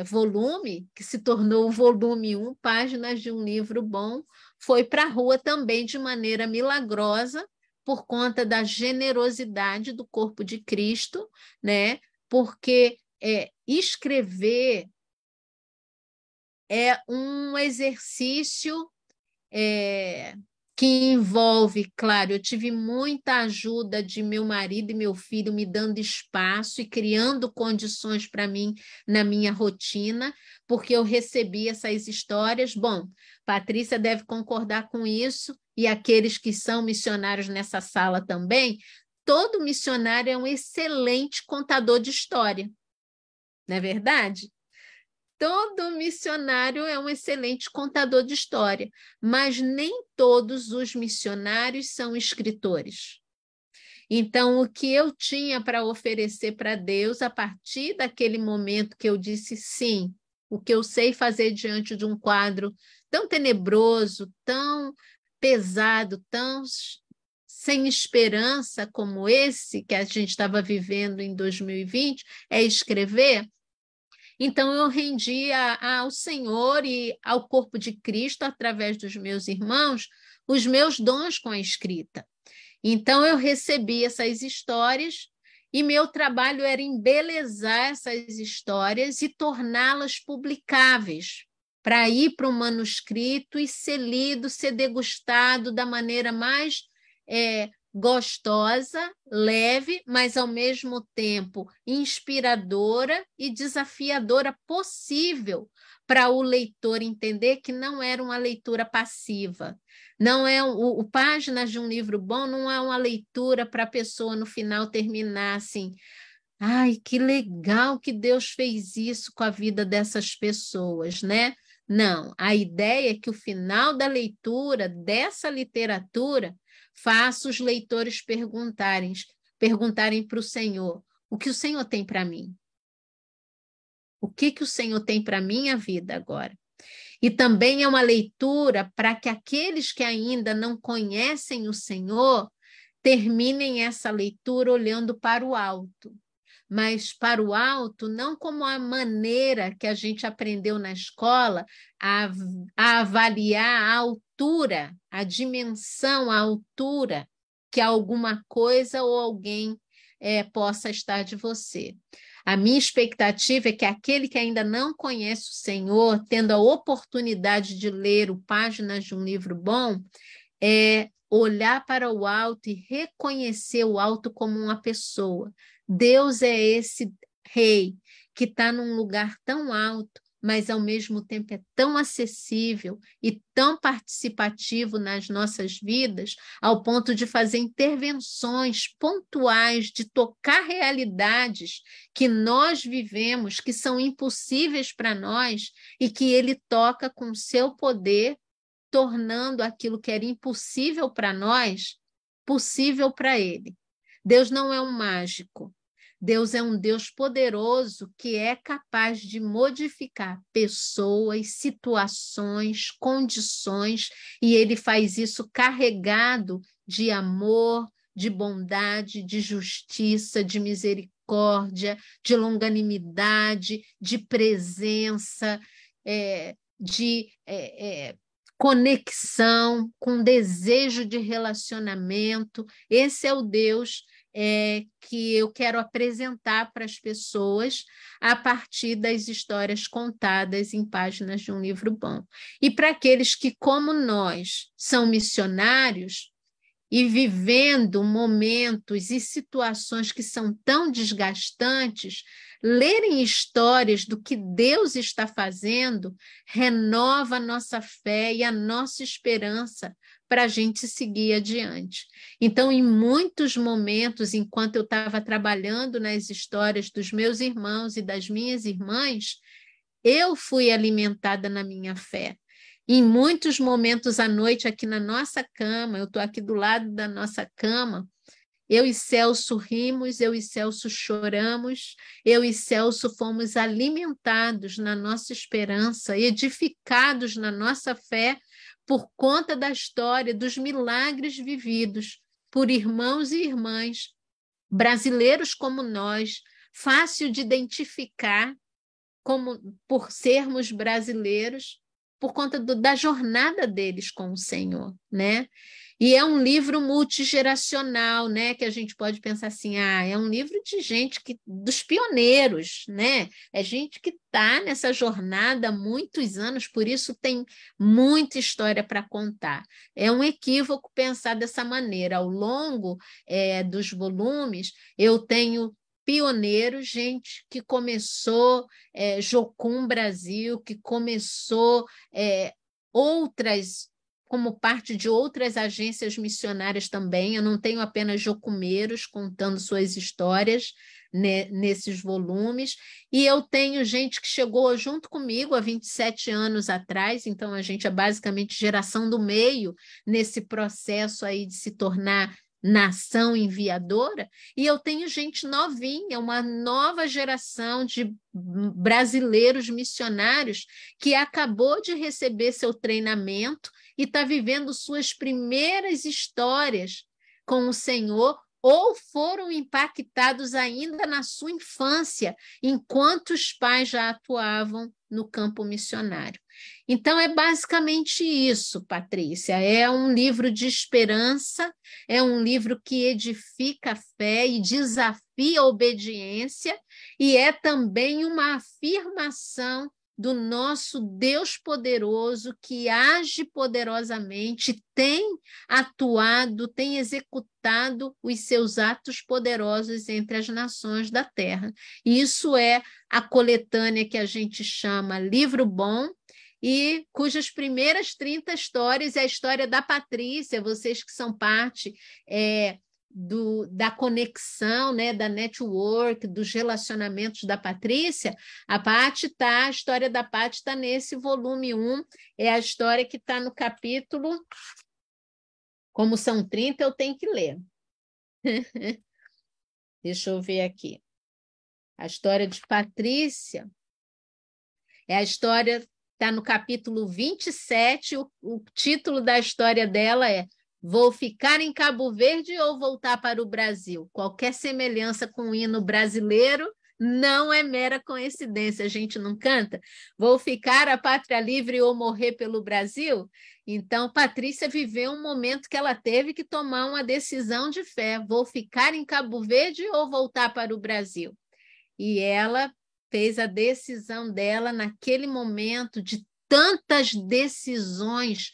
volume, que se tornou o volume 1, Páginas de um Livro Bom, foi para a rua também de maneira milagrosa, por conta da generosidade do corpo de Cristo, né? Porque escrever é um exercício que envolve, claro, eu tive muita ajuda de meu marido e meu filho me dando espaço e criando condições para mim na minha rotina, porque eu recebi essas histórias. Bom, Patrícia deve concordar com isso, e aqueles que são missionários nessa sala também, todo missionário é um excelente contador de história, não é verdade? Todo missionário é um excelente contador de história, mas nem todos os missionários são escritores. Então, o que eu tinha para oferecer para Deus, a partir daquele momento que eu disse sim, o que eu sei fazer diante de um quadro tão tenebroso, tão pesado, tão sem esperança como esse que a gente estava vivendo em 2020, é escrever. Então, eu rendi ao Senhor e ao corpo de Cristo, através dos meus irmãos, os meus dons com a escrita. Então, eu recebi essas histórias e meu trabalho era embelezar essas histórias e torná-las publicáveis, para ir para o manuscrito e ser lido, ser degustado da maneira mais gostosa, leve, mas ao mesmo tempo inspiradora e desafiadora possível para o leitor entender que não era uma leitura passiva. Não é o Páginas de um Livro Bom não é uma leitura para a pessoa no final terminar assim: ai, que legal que Deus fez isso com a vida dessas pessoas, né? Não, a ideia é que o final da leitura dessa literatura faça os leitores perguntarem para o Senhor: o que o Senhor tem para mim? O que o Senhor tem para a minha vida agora? E também é uma leitura para que aqueles que ainda não conhecem o Senhor terminem essa leitura olhando para o alto. Mas para o alto, não como a maneira que a gente aprendeu na escola a avaliar a altura, a dimensão, a altura que alguma coisa ou alguém possa estar de você. A minha expectativa é que aquele que ainda não conhece o Senhor, tendo a oportunidade de ler o Páginas de um Livro Bom, olhar para o alto e reconhecer o alto como uma pessoa. Deus é esse rei que está num lugar tão alto, mas ao mesmo tempo é tão acessível e tão participativo nas nossas vidas, ao ponto de fazer intervenções pontuais, de tocar realidades que nós vivemos, que são impossíveis para nós, e que Ele toca com o seu poder, tornando aquilo que era impossível para nós, possível para Ele. Deus não é um mágico. Deus é um Deus poderoso que é capaz de modificar pessoas, situações, condições, e Ele faz isso carregado de amor, de bondade, de justiça, de misericórdia, de longanimidade, de presença, de conexão, com desejo de relacionamento. Esse é o Deus que eu quero apresentar para as pessoas a partir das histórias contadas em Páginas de um Livro Bom. E para aqueles que, como nós, são missionários, e vivendo momentos e situações que são tão desgastantes, lerem histórias do que Deus está fazendo renova a nossa fé e a nossa esperança para a gente seguir adiante. Então, em muitos momentos, enquanto eu estava trabalhando nas histórias dos meus irmãos e das minhas irmãs, eu fui alimentada na minha fé. Em muitos momentos à noite, aqui na nossa cama, eu estou aqui do lado da nossa cama, eu e Celso rimos, eu e Celso choramos, eu e Celso fomos alimentados na nossa esperança, edificados na nossa fé, por conta da história dos milagres vividos por irmãos e irmãs, brasileiros como nós, fácil de identificar como por sermos brasileiros, por conta da jornada deles com o Senhor, né? E é um livro multigeracional, né? Que a gente pode pensar assim, é um livro de gente dos pioneiros, né? É gente que está nessa jornada há muitos anos, por isso tem muita história para contar. É um equívoco pensar dessa maneira. Ao longo dos volumes, eu tenho pioneiros, gente que começou Jocum Brasil, que começou outras, como parte de outras agências missionárias também. Eu não tenho apenas jocumeiros contando suas histórias nesses volumes, e eu tenho gente que chegou junto comigo há 27 anos atrás, então a gente é basicamente geração do meio nesse processo aí de se tornar nação enviadora, e eu tenho gente novinha, uma nova geração de brasileiros missionários que acabou de receber seu treinamento e está vivendo suas primeiras histórias com o Senhor, ou foram impactados ainda na sua infância, enquanto os pais já atuavam no campo missionário. Então, é basicamente isso, Patrícia. É um livro de esperança, é um livro que edifica a fé e desafia a obediência, e é também uma afirmação do nosso Deus poderoso, que age poderosamente, tem atuado, tem executado os seus atos poderosos entre as nações da terra. Isso é a coletânea que a gente chama Livro Bom, e cujas primeiras 30 histórias é a história da Patrícia, vocês que são parte da conexão, né, da network, dos relacionamentos da Patrícia. A história da Pati está nesse volume 1, é a história que está no capítulo, como são 30, eu tenho que ler. Deixa eu ver aqui. A história de Patrícia é a história, está no capítulo 27, o título da história dela é Vou ficar em Cabo Verde ou voltar para o Brasil? Qualquer semelhança com o hino brasileiro não é mera coincidência. A gente não canta? Vou ficar a pátria livre ou morrer pelo Brasil? Então, Patrícia viveu um momento que ela teve que tomar uma decisão de fé. Vou ficar em Cabo Verde ou voltar para o Brasil? E ela fez a decisão dela naquele momento de tantas decisões,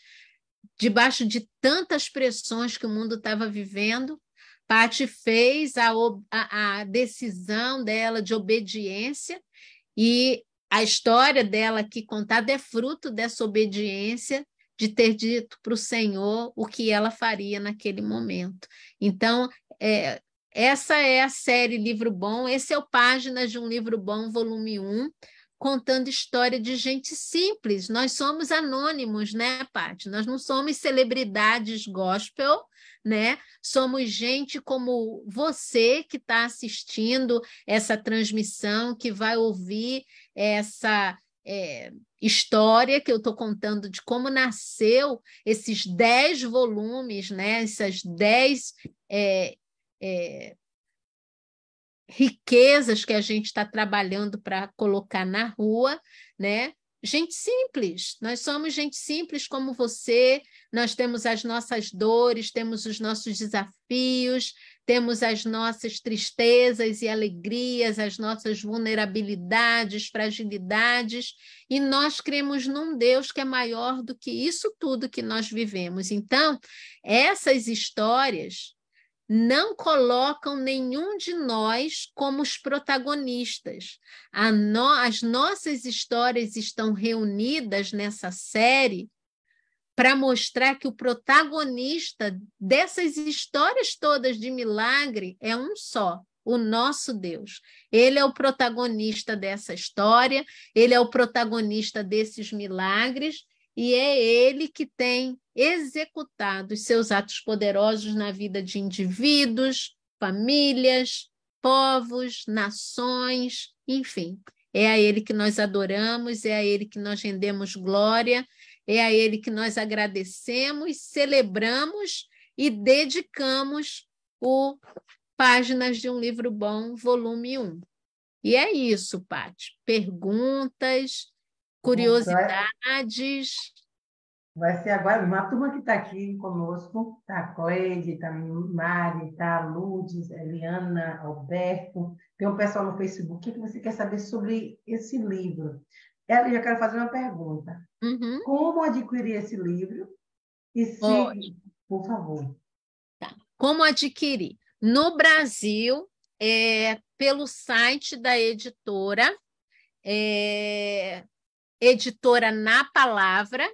debaixo de tantas pressões que o mundo estava vivendo. Pati fez a decisão dela de obediência, e a história dela aqui contada é fruto dessa obediência, de ter dito para o Senhor o que ela faria naquele momento. Então, essa é a série Livro Bom, esse é o Páginas de um Livro Bom, volume 1, contando história de gente simples. Nós somos anônimos, né, Pati? Nós não somos celebridades gospel, né? Somos gente como você que está assistindo essa transmissão, que vai ouvir essa história que eu estou contando de como nasceu esses 10 volumes, né? Essas 10 riquezas que a gente está trabalhando para colocar na rua, né? gente simples, nós somos gente simples como você, nós temos as nossas dores, temos os nossos desafios, temos as nossas tristezas e alegrias, as nossas vulnerabilidades, fragilidades, e nós cremos num Deus que é maior do que isso tudo que nós vivemos. Então, essas histórias não colocam nenhum de nós como os protagonistas. As nossas histórias estão reunidas nessa série para mostrar que o protagonista dessas histórias todas de milagre é um só, o nosso Deus. Ele é o protagonista dessa história, ele é o protagonista desses milagres, e é ele que tem executado os seus atos poderosos na vida de indivíduos, famílias, povos, nações, enfim. É a ele que nós adoramos, é a ele que nós rendemos glória, é a ele que nós agradecemos, celebramos e dedicamos o Páginas de um Livro Bom, volume 1. E é isso, Paty. Perguntas, curiosidades. Vai ser agora uma turma que está aqui conosco, tá a Cleide, tá a Mari, tá a Lourdes, a Eliana, Alberto, tem um pessoal no Facebook. O que você quer saber sobre esse livro? Eu já quero fazer uma pergunta. Uhum. Como adquirir esse livro? E se, por favor. Tá. Como adquirir? No Brasil, pelo site da editora, Editora Na Palavra.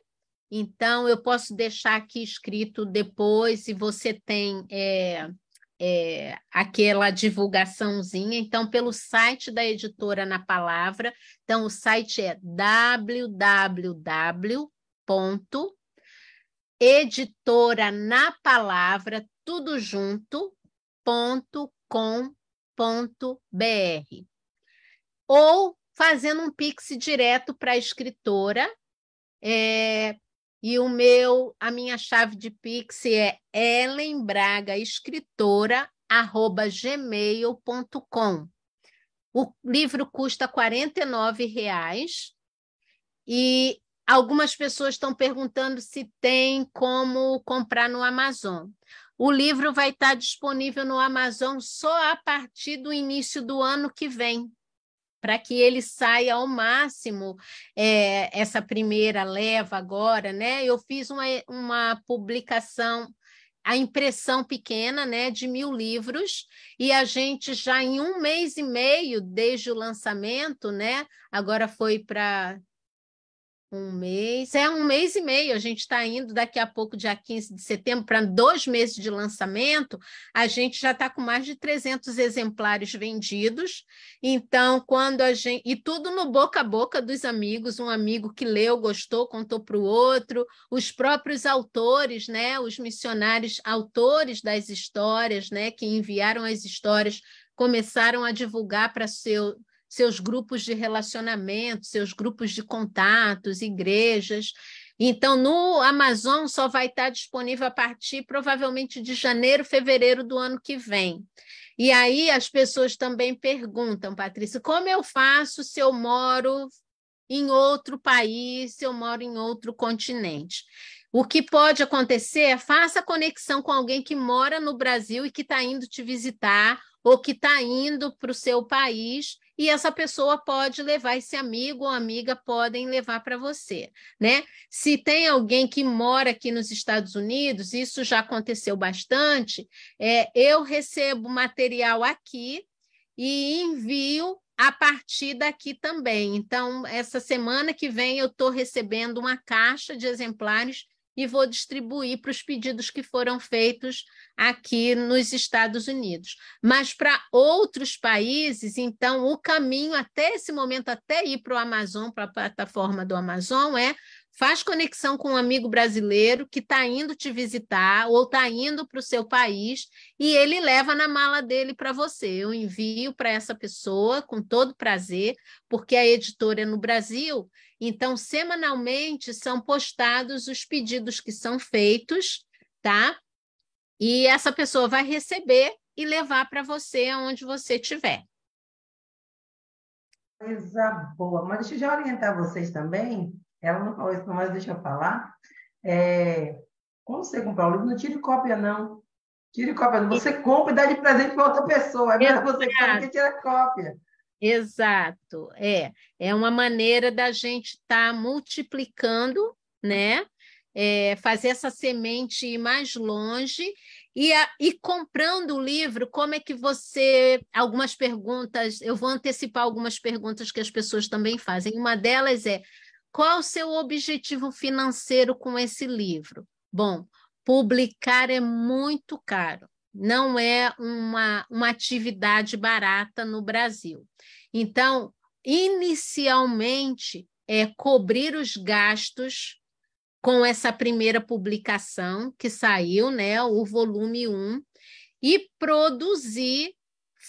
Então, eu posso deixar aqui escrito depois, se você tem aquela divulgaçãozinha. Então, pelo site da Editora Na Palavra. Então, o site é www.editoranapalalavra, tudo junto, .com.br. Ou fazendo um Pix direto para a escritora. E a minha chave de Pix é ellenbragaescritora@gmail.com. O livro custa R$ 49 e algumas pessoas estão perguntando se tem como comprar no Amazon. O livro vai estar disponível no Amazon só a partir do início do ano que vem, para que ele saia ao máximo, essa primeira leva agora, né? Eu fiz uma publicação, a impressão pequena, né, de 1.000 livros, e a gente já em 1 mês e meio, desde o lançamento, né? Agora foi para 1 mês, 1 mês e meio, a gente está indo daqui a pouco, dia 15 de setembro, para 2 meses de lançamento, a gente já está com mais de 300 exemplares vendidos. Então, e tudo no boca a boca dos amigos, um amigo que leu, gostou, contou para o outro, os próprios autores, né, os missionários autores das histórias, né, que enviaram as histórias, começaram a divulgar para seus grupos de relacionamento, seus grupos de contatos, igrejas. Então, no Amazon só vai estar disponível a partir, provavelmente, de janeiro, fevereiro do ano que vem. E aí as pessoas também perguntam, Patrícia, como eu faço se eu moro em outro país, se eu moro em outro continente? O que pode acontecer é faça conexão com alguém que mora no Brasil e que está indo te visitar ou que está indo para o seu país, e essa pessoa pode levar, esse amigo ou amiga podem levar para você, né? Se tem alguém que mora aqui nos Estados Unidos, isso já aconteceu bastante, eu recebo material aqui e envio a partir daqui também. Então, essa semana que vem eu estou recebendo uma caixa de exemplares e vou distribuir para os pedidos que foram feitos aqui nos Estados Unidos. Mas para outros países, então, o caminho até esse momento, até ir para o Amazon, para a plataforma do Amazon, faz conexão com um amigo brasileiro que está indo te visitar ou está indo para o seu país e ele leva na mala dele para você. Eu envio para essa pessoa com todo prazer, porque a editora é no Brasil. Então, semanalmente são postados os pedidos que são feitos, tá? E essa pessoa vai receber e levar para você aonde você estiver. Coisa boa. Mas deixa eu já orientar vocês também. Ela não falou isso, não, mas deixa eu falar. Quando você comprar o livro, não tire cópia, não. Tire cópia, não. Você compra e dá de presente para outra pessoa. É melhor você que sabe que tira cópia. Exato, é uma maneira da gente estar multiplicando, né? Fazer essa semente ir mais longe e comprando o livro, como é que você... Algumas perguntas, eu vou antecipar algumas perguntas que as pessoas também fazem. Uma delas é, qual o seu objetivo financeiro com esse livro? Bom, publicar é muito caro. Não é uma atividade barata no Brasil. Então, inicialmente, é cobrir os gastos com essa primeira publicação que saiu, né, o volume 1, e produzir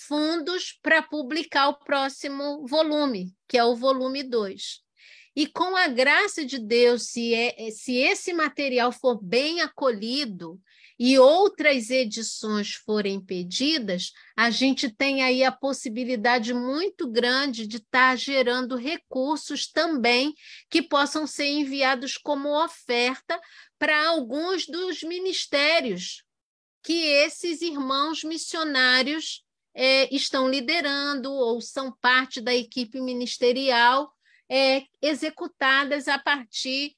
fundos para publicar o próximo volume, que é o volume 2. E com a graça de Deus, se esse material for bem acolhido e outras edições forem pedidas, a gente tem aí a possibilidade muito grande de estar gerando recursos também que possam ser enviados como oferta para alguns dos ministérios que esses irmãos missionários estão liderando ou são parte da equipe ministerial, executadas a partir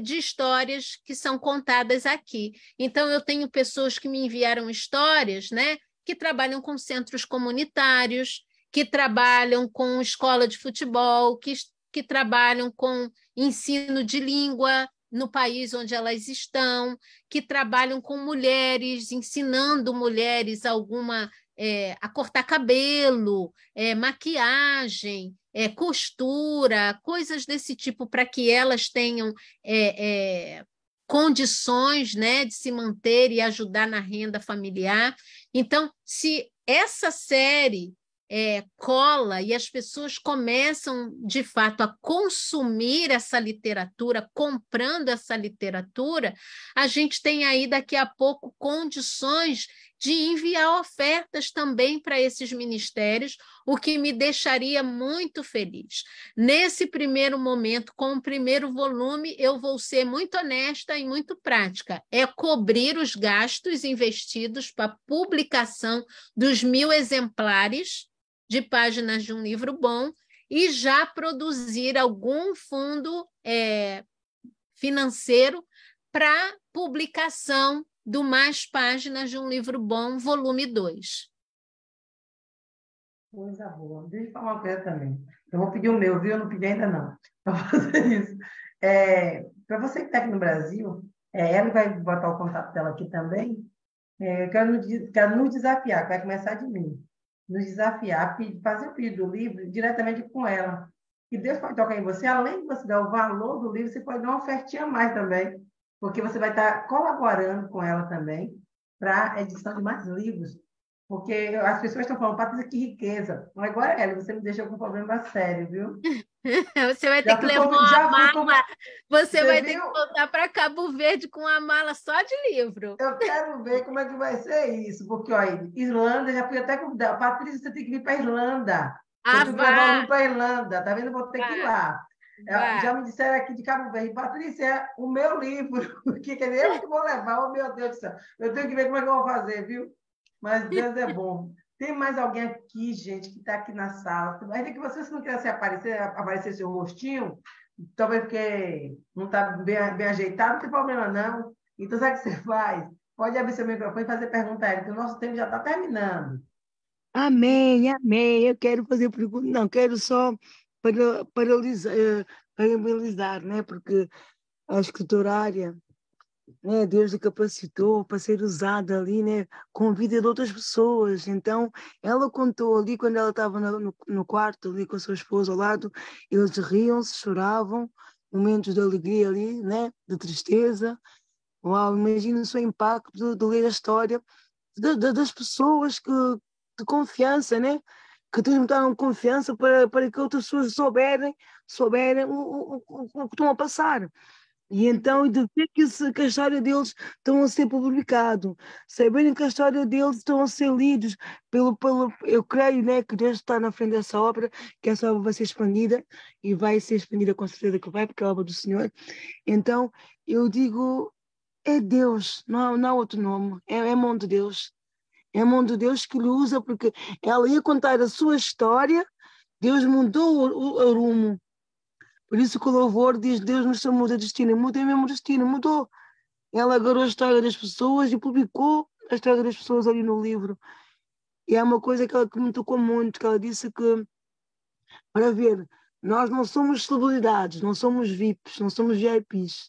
de histórias que são contadas aqui. Então, eu tenho pessoas que me enviaram histórias, né, que trabalham com centros comunitários, que trabalham com escola de futebol, que trabalham com ensino de língua no país onde elas estão, que trabalham com mulheres, ensinando mulheres a cortar cabelo, maquiagem, costura, coisas desse tipo, para que elas tenham condições, né, de se manter e ajudar na renda familiar. Então, se essa série cola e as pessoas começam, de fato, a consumir essa literatura, comprando essa literatura, a gente tem aí, daqui a pouco, condições de enviar ofertas também para esses ministérios, o que me deixaria muito feliz. Nesse primeiro momento, com o primeiro volume, eu vou ser muito honesta e muito prática. É cobrir os gastos investidos para a publicação dos 1000 exemplares de páginas de um livro bom e já produzir algum fundo financeiro para publicação do Mais Páginas de um Livro Bom, volume 2. Coisa boa. Deixa eu falar uma coisa também. Eu vou pedir o meu, viu? Eu não pedi ainda não, para fazer isso. Para você que está aqui no Brasil, ela vai botar o contato dela aqui também. Eu quero nos desafiar, que vai começar de mim. Nos desafiar, fazer o pedido do livro diretamente com ela. E Deus pode tocar em você, além de você dar o valor do livro, você pode dar uma ofertinha a mais também, porque você vai estar colaborando com ela também para a edição de mais livros. Porque as pessoas estão falando, Patrícia, que riqueza. Agora, Ela, você me deixou com um problema sério, viu? Você vai ter que levar uma mala. Você vai ter que voltar para Cabo Verde com uma mala só de livro. Eu quero ver como é que vai ser isso, porque, olha, Irlanda, já fui até convidar. Patrícia, você tem que vir para a Irlanda. Eu tenho que levar o livro para a Irlanda, tá vendo? Eu vou ter que ir lá. Já me disseram aqui de Cabo Verde, Patrícia, é o meu livro, que eu que vou levar, oh meu Deus do céu. Eu tenho que ver como é que eu vou fazer, viu? Mas Deus é bom. Tem mais alguém aqui, gente, que está aqui na sala. Ainda que você, se não quisesse aparecer seu rostinho, talvez porque não está bem ajeitado, não tem problema, não. Então, sabe o que você faz? Pode abrir seu microfone e fazer pergunta a ele, que o nosso tempo já está terminando. Amém, amém. Eu quero fazer pergunta, não, quero só parabenizar, né? Porque a escritora Ária, né, Deus a capacitou para ser usada ali, né, com a vida de outras pessoas. Então, ela contou ali, quando ela estava no quarto, ali com a sua esposa ao lado, eles riam-se, choravam, momentos de alegria ali, né, de tristeza. Uau, imagina só o impacto de ler a história das pessoas de confiança, né, que demonstraram confiança para que outras pessoas souberem o que estão a passar. E então, de ver que a história deles estão a ser publicado, saberem que a história deles estão a ser lidos eu creio, né, que Deus está na frente dessa obra, que essa obra vai ser expandida e vai ser expandida com certeza que vai, porque é a obra do Senhor. Então, eu digo, é Deus, não há outro nome, é mão de Deus. É mão de Deus que lhe usa, porque ela ia contar a sua história, Deus mudou o rumo. Por isso que o louvor diz, Deus nos chamou de destino, mudou mesmo o destino, mudou. Ela agarrou a história das pessoas e publicou a história das pessoas ali no livro. E é uma coisa que me tocou muito, que ela disse que, para ver, nós não somos celebridades, não somos VIPs, não somos VIPs,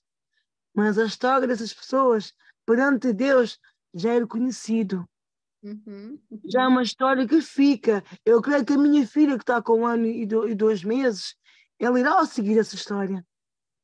mas a história dessas pessoas, perante Deus, já é reconhecido. Já é uma história que fica. Eu creio que a minha filha, que está com 1 ano e 2 meses, ela irá seguir essa história.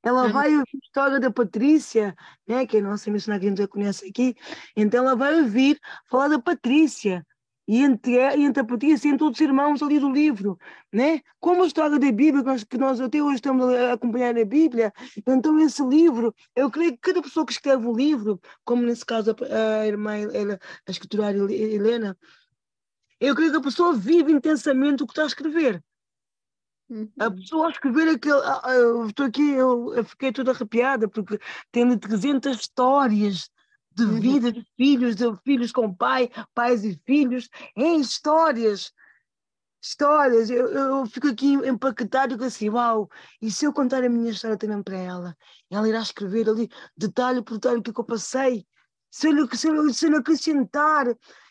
Ela vai ouvir a história da Patrícia, né, que é a nossa missionária que a gente já conhece aqui. Então ela vai ouvir falar da Patrícia. E entre a Patrícia e entre todos os irmãos ali do livro, né? Como a história da Bíblia, que nós até hoje estamos a acompanhar a Bíblia. Então esse livro, eu creio que cada pessoa que escreve o livro, como nesse caso a irmã, a escriturária Helena, eu creio que a pessoa vive intensamente o que está a escrever. A pessoa a escrever aquele. Eu estou aqui, eu fiquei toda arrepiada, porque tem 300 histórias de vida de filhos com pai, pais e filhos, em histórias. Histórias. Eu fico aqui empaquetado com assim, uau, e se eu contar a minha história também para ela? Ela irá escrever ali, detalhe por detalhe, o que eu passei. Se eu lhe acrescentar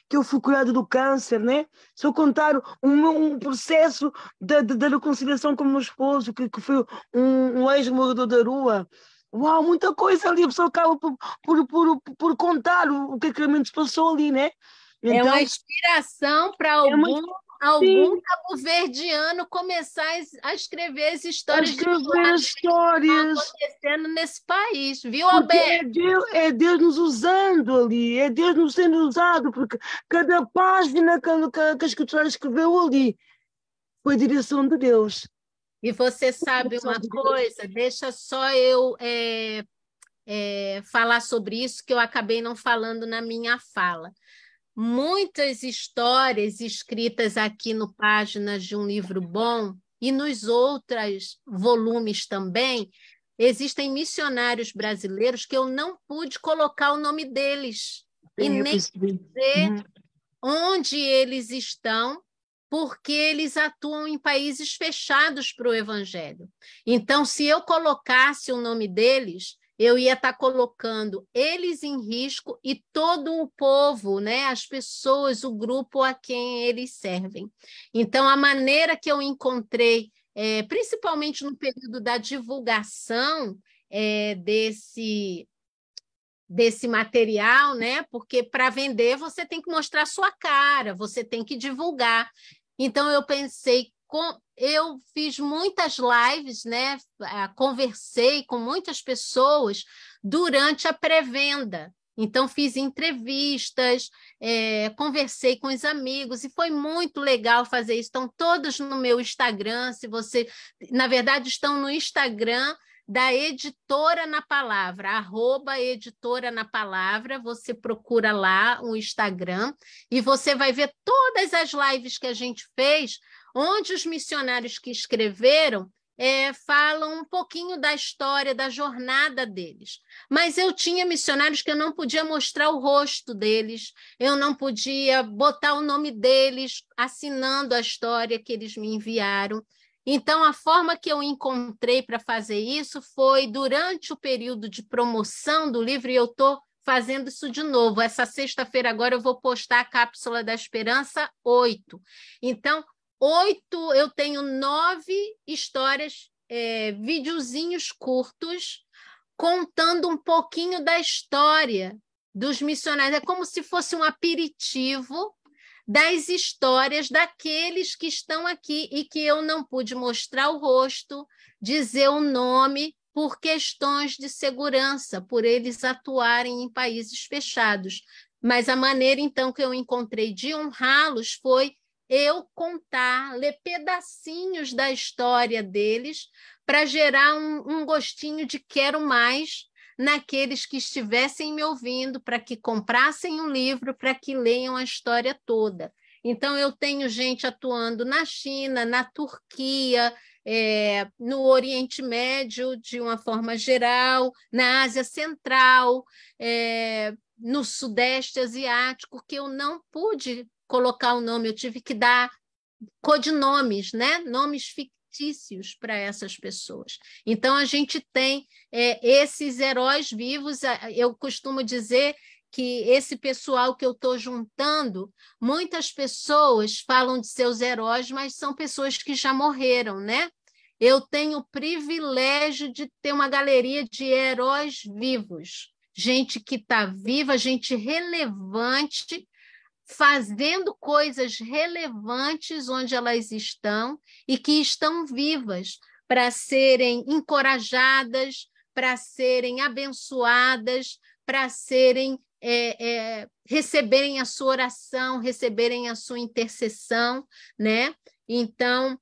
que eu fui curado do câncer, né? Se eu contar um processo da reconciliação com o meu esposo, que foi um ex-morador da rua. Uau, muita coisa ali, a pessoa acaba por contar o que realmente se passou ali, né? É Então, uma inspiração para é uma algum cabo-verdiano começar a escrever as a histórias de escrever as histórias, acontecendo nesse país, viu, porque Alberto? é Deus nos usando ali, é Deus nos sendo usado, porque cada página que a escritura escreveu ali foi direção de Deus. E você sabe Direção uma de Deus. coisa? Deixa só eu falar sobre isso, que eu acabei não falando na minha fala. Muitas histórias escritas aqui no Páginas de um Livro Bom e nos outros volumes também, existem missionários brasileiros que eu não pude colocar o nome deles e Sim, eu nem percebi. dizer onde eles estão, porque eles atuam em países fechados para o Evangelho. Então, se eu colocasse o nome deles, eu ia estar colocando eles em risco e todo o povo, né, as pessoas, o grupo a quem eles servem. Então, a maneira que eu encontrei, principalmente no período da divulgação desse material, né? Porque para vender você tem que mostrar sua cara, você tem que divulgar. Então eu pensei, eu fiz muitas lives, né? Conversei com muitas pessoas durante a pré-venda. Então fiz entrevistas, conversei com os amigos e foi muito legal fazer isso. Estão todos no meu Instagram. Se você, na verdade, estão no Instagram da Editora na Palavra, @Editora na Palavra, você procura lá o Instagram e você vai ver todas as lives que a gente fez, onde os missionários que escreveram falam um pouquinho da história, da jornada deles. Mas eu tinha missionários que eu não podia mostrar o rosto deles, eu não podia botar o nome deles assinando a história que eles me enviaram. Então, a forma que eu encontrei para fazer isso foi durante o período de promoção do livro, e eu estou fazendo isso de novo. Essa sexta-feira agora eu vou postar a Cápsula da Esperança 8. Então, 8, eu tenho 9 histórias, videozinhos curtos, contando um pouquinho da história dos missionários. É como se fosse um aperitivo das histórias daqueles que estão aqui e que eu não pude mostrar o rosto, dizer o nome, por questões de segurança, por eles atuarem em países fechados. Mas a maneira, então, que eu encontrei de honrá-los foi eu contar, ler pedacinhos da história deles, para gerar um gostinho de quero mais naqueles que estivessem me ouvindo, para que comprassem um livro, para que leiam a história toda. Então, eu tenho gente atuando na China, na Turquia, no Oriente Médio, de uma forma geral, na Ásia Central, no Sudeste Asiático, que eu não pude colocar o nome, eu tive que dar codinomes, né? Nomes fictícios para essas pessoas. Então, a gente tem esses heróis vivos. Eu costumo dizer que esse pessoal que eu estou juntando, muitas pessoas falam de seus heróis, mas são pessoas que já morreram, né? Eu tenho o privilégio de ter uma galeria de heróis vivos, gente que está viva, gente relevante, fazendo coisas relevantes onde elas estão e que estão vivas para serem encorajadas, para serem abençoadas, para serem receberem a sua oração, receberem a sua intercessão, né? Então,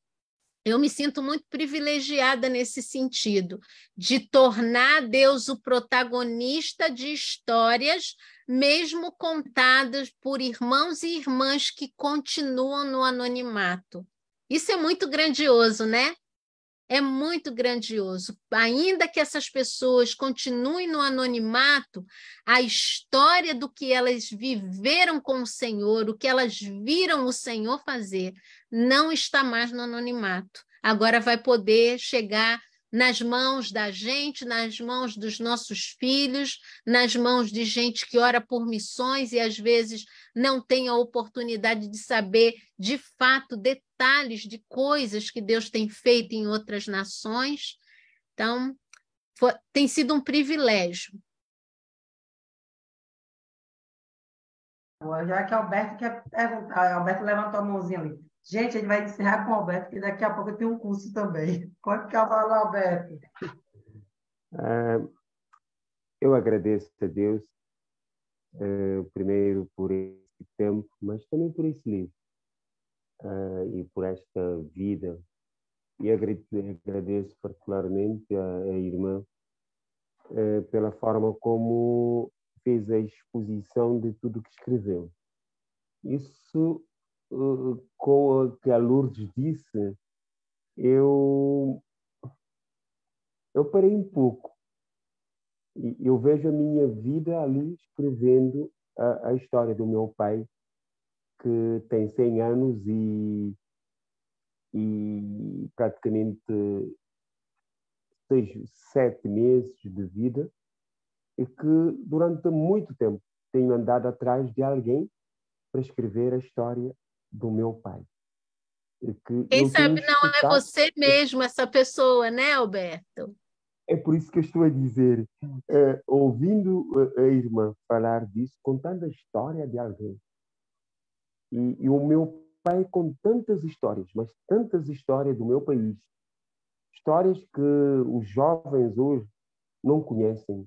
eu me sinto muito privilegiada nesse sentido, de tornar Deus o protagonista de histórias, mesmo contadas por irmãos e irmãs que continuam no anonimato. Isso é muito grandioso, né? É muito grandioso. Ainda que essas pessoas continuem no anonimato, a história do que elas viveram com o Senhor, o que elas viram o Senhor fazer, não está mais no anonimato. Agora vai poder chegar nas mãos da gente, nas mãos dos nossos filhos, nas mãos de gente que ora por missões e às vezes não tem a oportunidade de saber de fato detalhes de coisas que Deus tem feito em outras nações. Então, tem sido um privilégio. Já que o Alberto quer perguntar, o Alberto levantou a mãozinha ali. Gente, a gente vai encerrar com o Alberto, que daqui a pouco eu tenho um curso também. Pode ficar falando, Alberto. Eu agradeço a Deus, primeiro por esse tempo, mas também por esse livro e por esta vida. E agradeço particularmente a irmã pela forma como fez a exposição de tudo que escreveu. Isso, com o que a Lourdes disse, eu parei um pouco. E eu vejo a minha vida ali escrevendo a história do meu pai, que tem 100 anos e praticamente 7 meses de vida, e que durante muito tempo tenho andado atrás de alguém para escrever a história do meu pai. Quem sabe não é você mesmo essa pessoa, né, Alberto? É por isso que eu estou a dizer, ouvindo a irmã falar disso, contando a história de alguém. E o meu pai com tantas histórias, mas tantas histórias do meu país. Histórias que os jovens hoje não conhecem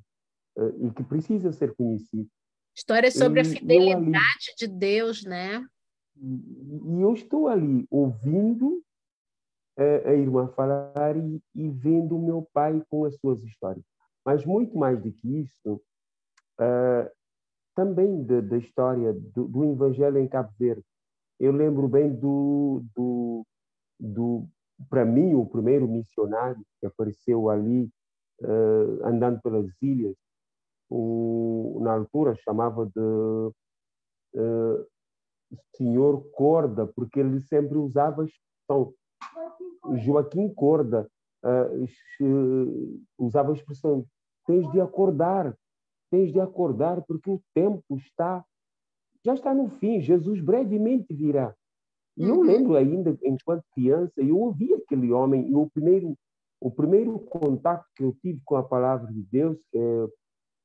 e que precisam ser conhecidas. Histórias sobre a fidelidade de Deus, né? E eu estou ali ouvindo a irmã falar e vendo o meu pai com as suas histórias. Mas muito mais do que isso, também da história do Evangelho em Cabo Verde. Eu lembro bem para mim, o primeiro missionário que apareceu ali, andando pelas ilhas, na altura chamava de Senhor Corda, porque ele sempre usava a expressão Joaquim Corda, usava a expressão tens de acordar, porque o tempo já está no fim, Jesus brevemente virá. E eu lembro ainda, enquanto criança, eu ouvi aquele homem, e o primeiro contato que eu tive com a palavra de Deus,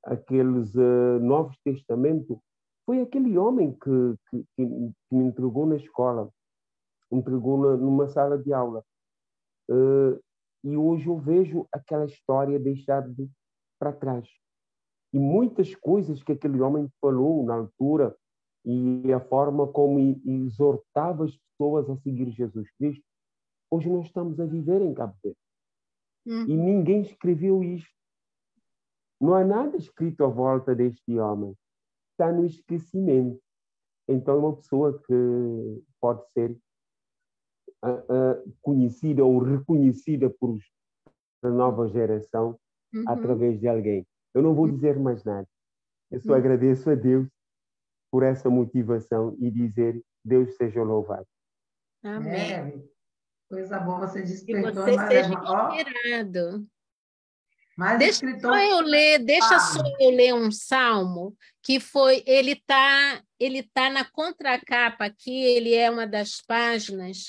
aqueles Novos Testamentos, foi aquele homem que me entregou na escola, entregou numa sala de aula. E hoje eu vejo aquela história deixada para trás. E muitas coisas que aquele homem falou na altura e a forma como exortava as pessoas a seguir Jesus Cristo, hoje nós estamos a viver em Cabo Verde. E ninguém escreveu isto. Não há nada escrito à volta deste homem. Está no esquecimento. Então, é uma pessoa que pode ser conhecida ou reconhecida por a nova geração através de alguém. Eu não vou dizer mais nada. Eu só agradeço a Deus por essa motivação e dizer Deus seja louvado. Amém. Coisa boa, você E despertou você mais seja uma. inspirado. Mais escritor. Deixa só eu ler um salmo que foi, ele tá na contracapa aqui, ele é uma das páginas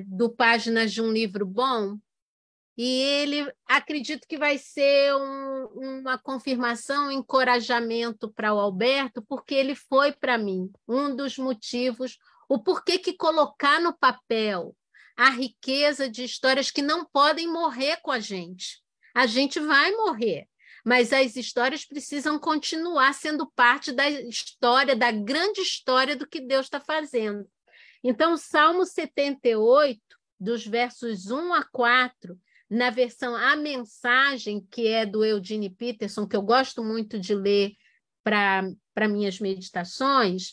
do Páginas de um Livro Bom, e ele acredito que vai ser uma confirmação, um encorajamento para o Alberto, porque ele foi para mim um dos motivos, o porquê que colocar no papel a riqueza de histórias que não podem morrer com a gente. A gente vai morrer, mas as histórias precisam continuar sendo parte da história, da grande história do que Deus está fazendo. Então, o Salmo 78, dos versos 1 a 4, na versão A Mensagem, que é do Eugene Peterson, que eu gosto muito de ler para minhas meditações,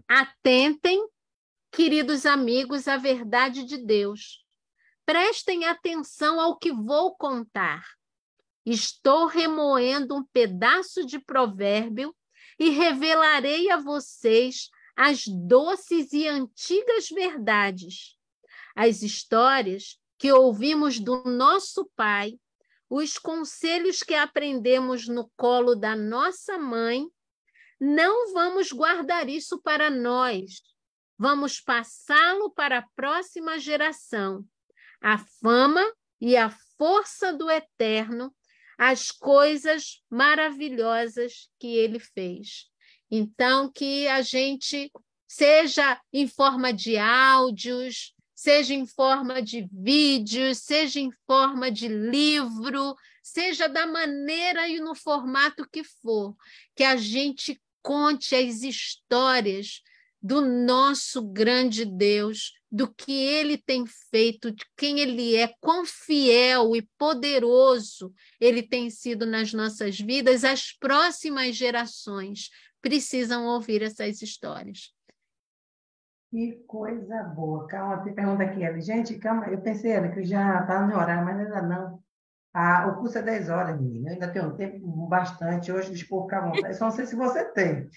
atentem, queridos amigos, à verdade de Deus. Prestem atenção ao que vou contar. Estou remoendo um pedaço de provérbio e revelarei a vocês as doces e antigas verdades, as histórias que ouvimos do nosso pai, os conselhos que aprendemos no colo da nossa mãe. Não vamos guardar isso para nós, vamos passá-lo para a próxima geração. A fama e a força do Eterno, as coisas maravilhosas que ele fez. Então, que a gente, seja em forma de áudios, seja em forma de vídeos, seja em forma de livro, seja da maneira e no formato que for, que a gente conte as histórias do nosso grande Deus, do que ele tem feito, de quem ele é, quão fiel e poderoso ele tem sido nas nossas vidas. As próximas gerações precisam ouvir essas histórias. Que coisa boa. Calma, tem pergunta aqui, Eli. Gente, calma, eu pensei, Eli, que já está no meu horário, mas ainda não. O curso é 10 horas, menina. Eu ainda tenho um tempo bastante hoje de ficar à vontade. Eu só não sei se você tem.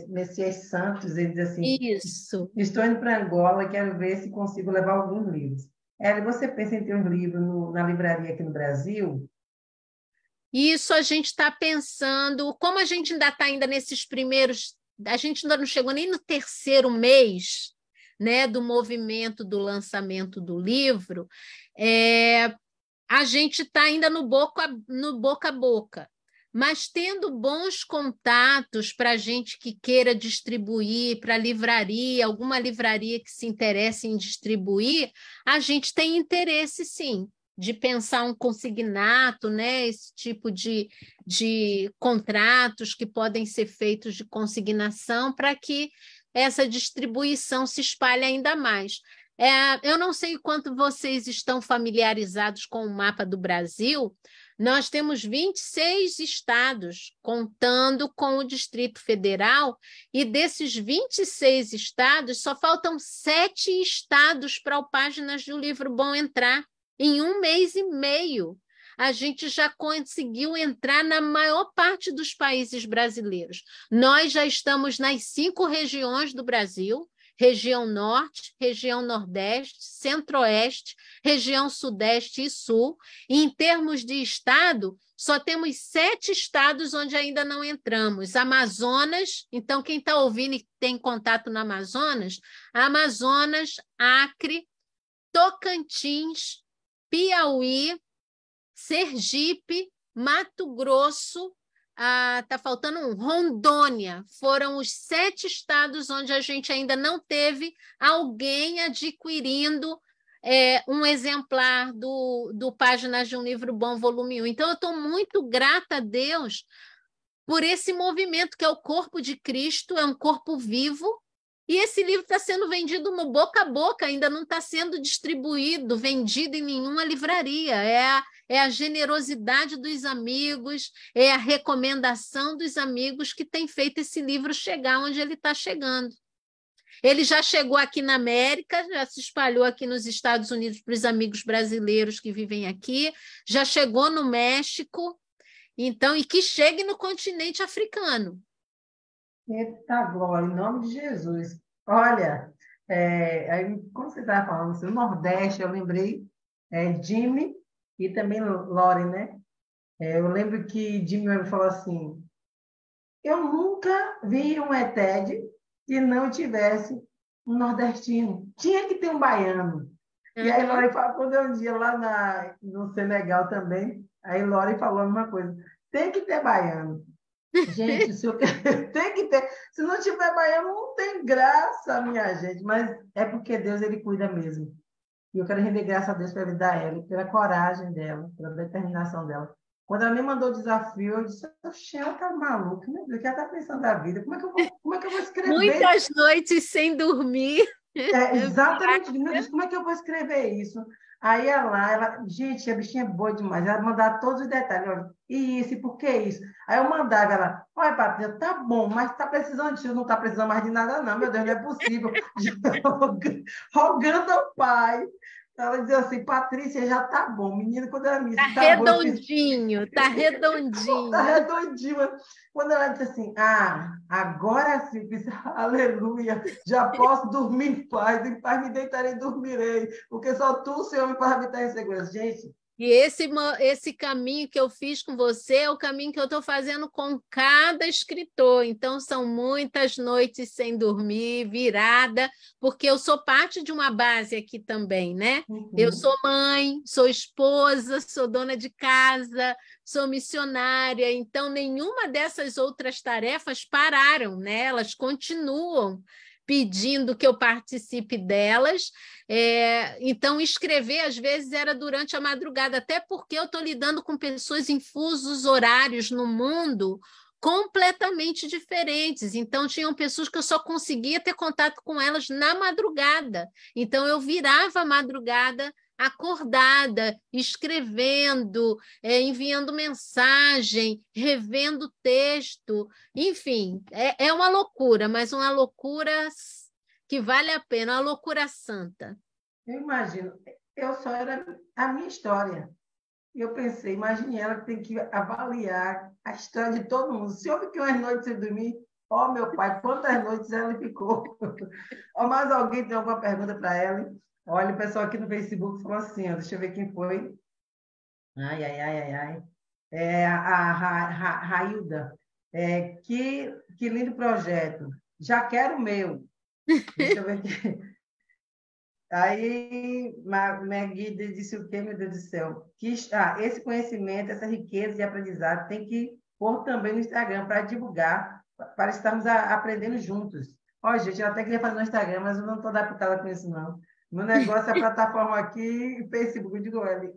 Messias Santos, ele diz assim: Isso. Estou indo para Angola e quero ver se consigo levar alguns livros. Eli, você pensa em ter um livro na livraria aqui no Brasil? Isso a gente está pensando, como a gente ainda está nesses primeiros, a gente ainda não chegou nem no terceiro mês, né, do movimento do lançamento do livro, a gente está ainda no boca a boca, mas tendo bons contatos para a gente que queira distribuir, para livraria, alguma livraria que se interesse em distribuir, a gente tem interesse, sim, de pensar um consignato, né? Esse tipo de contratos que podem ser feitos de consignação para que essa distribuição se espalhe ainda mais. Eu não sei quanto vocês estão familiarizados com o mapa do Brasil. Nós temos 26 estados, contando com o Distrito Federal, e desses 26 estados, só faltam 7 estados para o Páginas de um Livro Bom entrar. Em 1 mês e meio, a gente já conseguiu entrar na maior parte dos países brasileiros. Nós já estamos nas 5 regiões do Brasil: região Norte, região Nordeste, Centro-Oeste, região Sudeste e Sul. E, em termos de estado, só temos 7 estados onde ainda não entramos. Amazonas, então quem está ouvindo e tem contato no Amazonas, Acre, Tocantins, Piauí, Sergipe, Mato Grosso, está faltando Rondônia. Foram os 7 estados onde a gente ainda não teve alguém adquirindo um exemplar do Páginas de um Livro Bom, volume 1. Então, eu estou muito grata a Deus por esse movimento, que é o corpo de Cristo, é um corpo vivo, E esse livro está sendo vendido no boca a boca, ainda não está sendo distribuído, vendido em nenhuma livraria. É a generosidade dos amigos, é a recomendação dos amigos que tem feito esse livro chegar onde ele está chegando. Ele já chegou aqui na América, já se espalhou aqui nos Estados Unidos para os amigos brasileiros que vivem aqui, já chegou no México, então, e que chegue no continente africano. Eita glória, em nome de Jesus. Olha, aí, como você estava falando assim, no Nordeste, eu lembrei Jimmy e também Lore, né? Eu lembro que Jimmy falou assim, eu nunca vi um ETED que não tivesse um nordestino. Tinha que ter um baiano. E aí, Lore falou, quando eu um dia lá no Senegal também, aí Lore falou a mesma coisa. Tem que ter baiano. Gente, tem que ter. Se não tiver baiano, não tem graça, minha gente. Mas é porque Deus, ele cuida mesmo. E eu quero render graça a Deus pela vida dela, pela coragem dela, pela determinação dela. Quando ela me mandou o desafio, eu disse, oxe, ela tá maluca, meu Deus, o que ela tá pensando da vida? Como é que eu vou escrever? Muitas noites sem dormir. Exatamente, meu Deus, como é que eu vou escrever isso? Aí gente, a bichinha é boa demais, ela mandava todos os detalhes, olha, e isso, e por que isso? Aí eu mandava ela, olha, Patrícia, tá bom, mas tá precisando disso, não tá precisando mais de nada, não, meu Deus, não é possível. Rogando ao pai. Ela dizia assim, Patrícia, já tá bom, menino, quando ela me disse, Tá tá bom, redondinho, tá redondinho. tá redondinho. Quando ela disse assim, agora sim, eu disse, aleluia, já posso dormir em paz me deitarei e dormirei, porque só tu, Senhor, me faz habitar em segurança. Gente, E esse caminho que eu fiz com você é o caminho que eu estou fazendo com cada escritor. Então, são muitas noites sem dormir, virada, porque eu sou parte de uma base aqui também, né? Eu sou mãe, sou esposa, sou dona de casa, sou missionária. Então, nenhuma dessas outras tarefas pararam, né? Elas continuam pedindo que eu participe delas. Então, escrever, às vezes, era durante a madrugada, até porque eu estou lidando com pessoas em fusos horários no mundo completamente diferentes. Então, tinham pessoas que eu só conseguia ter contato com elas na madrugada. Então, eu virava a madrugada acordada, escrevendo, enviando mensagem, revendo texto, enfim, é uma loucura, mas uma loucura que vale a pena, uma loucura santa. eu imagino, eu só era a minha história. E eu pensei, imagine ela que tem que avaliar a história de todo mundo. Se eu fiquei umas noites sem dormir, meu pai, quantas noites ela ficou? Mais alguém tem alguma pergunta para ela? Olha, o pessoal aqui no Facebook falou assim, deixa eu ver quem foi. Ai, ai, ai, ai, ai. Railda. Que lindo projeto. Já quero o meu. Deixa eu ver aqui. Aí, Magui disse o quê, meu Deus do céu? Esse conhecimento, essa riqueza de aprendizado tem que pôr também no Instagram para divulgar, para estarmos aprendendo juntos. Ó, gente, eu até queria fazer no Instagram, mas eu não estou adaptada com isso, não. Meu negócio é a plataforma aqui, Facebook. Eu digo, olha,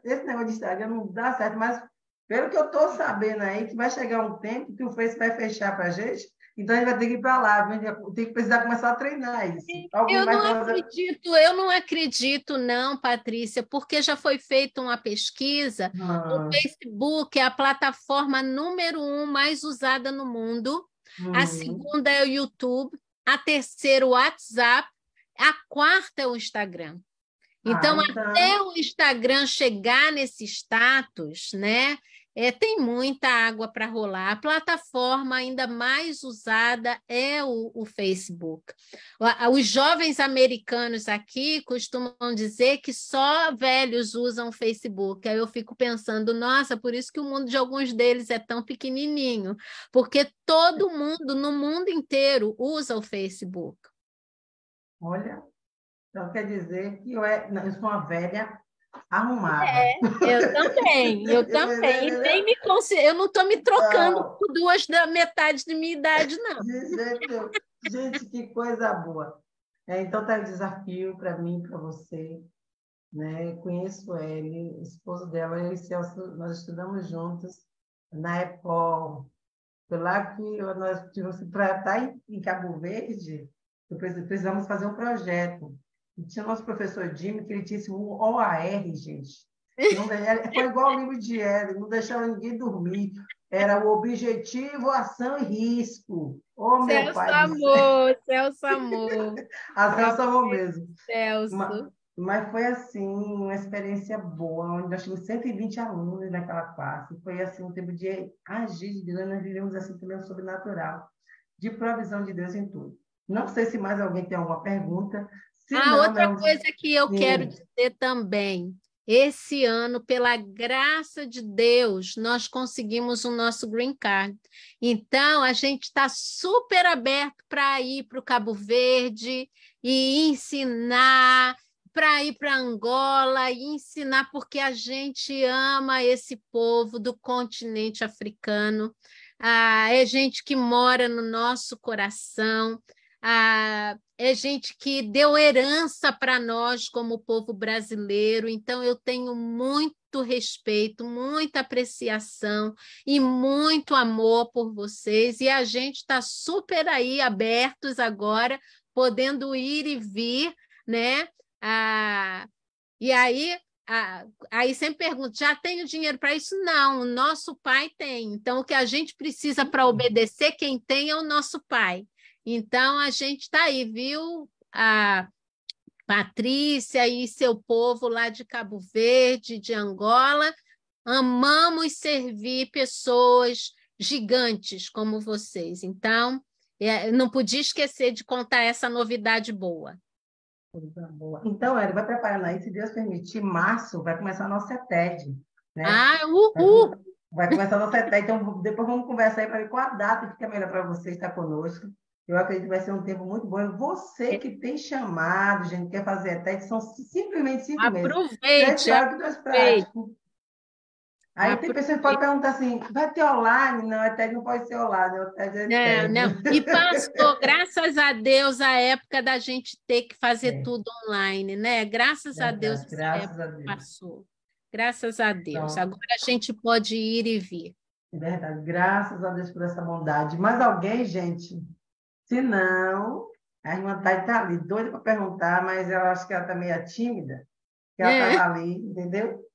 esse negócio de Instagram não dá certo, mas pelo que eu estou sabendo aí, que vai chegar um tempo que o Facebook vai fechar para a gente, então a gente vai ter que ir para lá, tem que precisar começar a treinar isso. Eu não acredito, não, Patrícia, porque já foi feita uma pesquisa. O Facebook é a plataforma número 1 mais usada no mundo. A segunda é o YouTube, a terceira o WhatsApp, a quarta é o Instagram. Então, até o Instagram chegar nesse status, né? Tem muita água para rolar. A plataforma ainda mais usada é o Facebook. Os jovens americanos aqui costumam dizer que só velhos usam o Facebook. Aí eu fico pensando, nossa, por isso que o mundo de alguns deles é tão pequenininho, porque todo mundo, no mundo inteiro, usa o Facebook. Olha, então quer dizer que eu sou uma velha arrumada. Eu também. E nem eu não estou me trocando por duas da metade de minha idade, não. Gente, que coisa boa. Então, tá o desafio para mim, para você. Né? Conheço ele, o esposo dela, eu e Celso, nós estudamos juntos na EPOL. Foi lá que nós tivemos para estar em Cabo Verde. precisamos fazer um projeto. E tinha o nosso professor Jimmy, que ele disse o OAR, gente. Foi igual o livro de Hélio, não deixava ninguém dormir. Era o objetivo, ação e risco. Oh, meu Celso pai do céu. amor, Celso amor. Ação salvou mesmo. Celso. Mas foi assim, uma experiência boa, onde nós tínhamos 120 alunos naquela classe. Foi assim um tempo de agir de Deus, nós vivemos assim também o sobrenatural, de provisão de Deus em tudo. Não sei se mais alguém tem alguma pergunta. Se não, Outra coisa que eu quero dizer também. Esse ano, pela graça de Deus, nós conseguimos o nosso Green Card. Então, a gente está super aberto para ir para o Cabo Verde e ensinar, para ir para Angola e ensinar, porque a gente ama esse povo do continente africano. É gente que mora no nosso coração. É gente que deu herança para nós como povo brasileiro, então eu tenho muito respeito, muita apreciação e muito amor por vocês, e a gente está super aí abertos agora, podendo ir e vir, né? E aí sempre pergunto, já tenho dinheiro para isso? Não, o nosso pai tem. Então, o que a gente precisa para obedecer, quem tem é o nosso pai. Então, a gente está aí, viu? A Patrícia e seu povo lá de Cabo Verde, de Angola. Amamos servir pessoas gigantes como vocês. Então, não podia esquecer de contar essa novidade boa. Então, Érica, vai preparando aí, se Deus permitir, março vai começar a nossa TED. Né? Vai começar a nossa TED, então depois vamos conversar aí para ver qual a data que fica melhor para você estar conosco. Eu acredito que vai ser um tempo muito bom. Você que tem chamado, gente, quer fazer a TED, são simplesmente 5 meses. Aproveite. Prático. Aí tem pessoas que podem perguntar assim, vai ter online? Não, a TED não pode ser online, a TED é TED. Não. E passou, graças a Deus, a época da gente ter que fazer tudo online, né? Graças a Deus, passou. Graças a Deus. Então, agora a gente pode ir e vir. É verdade. Graças a Deus por essa bondade. Mais alguém, gente? Se não, a irmã Thay está ali, doida para perguntar, mas eu acho que ela está meio tímida, que ela estava ali, entendeu?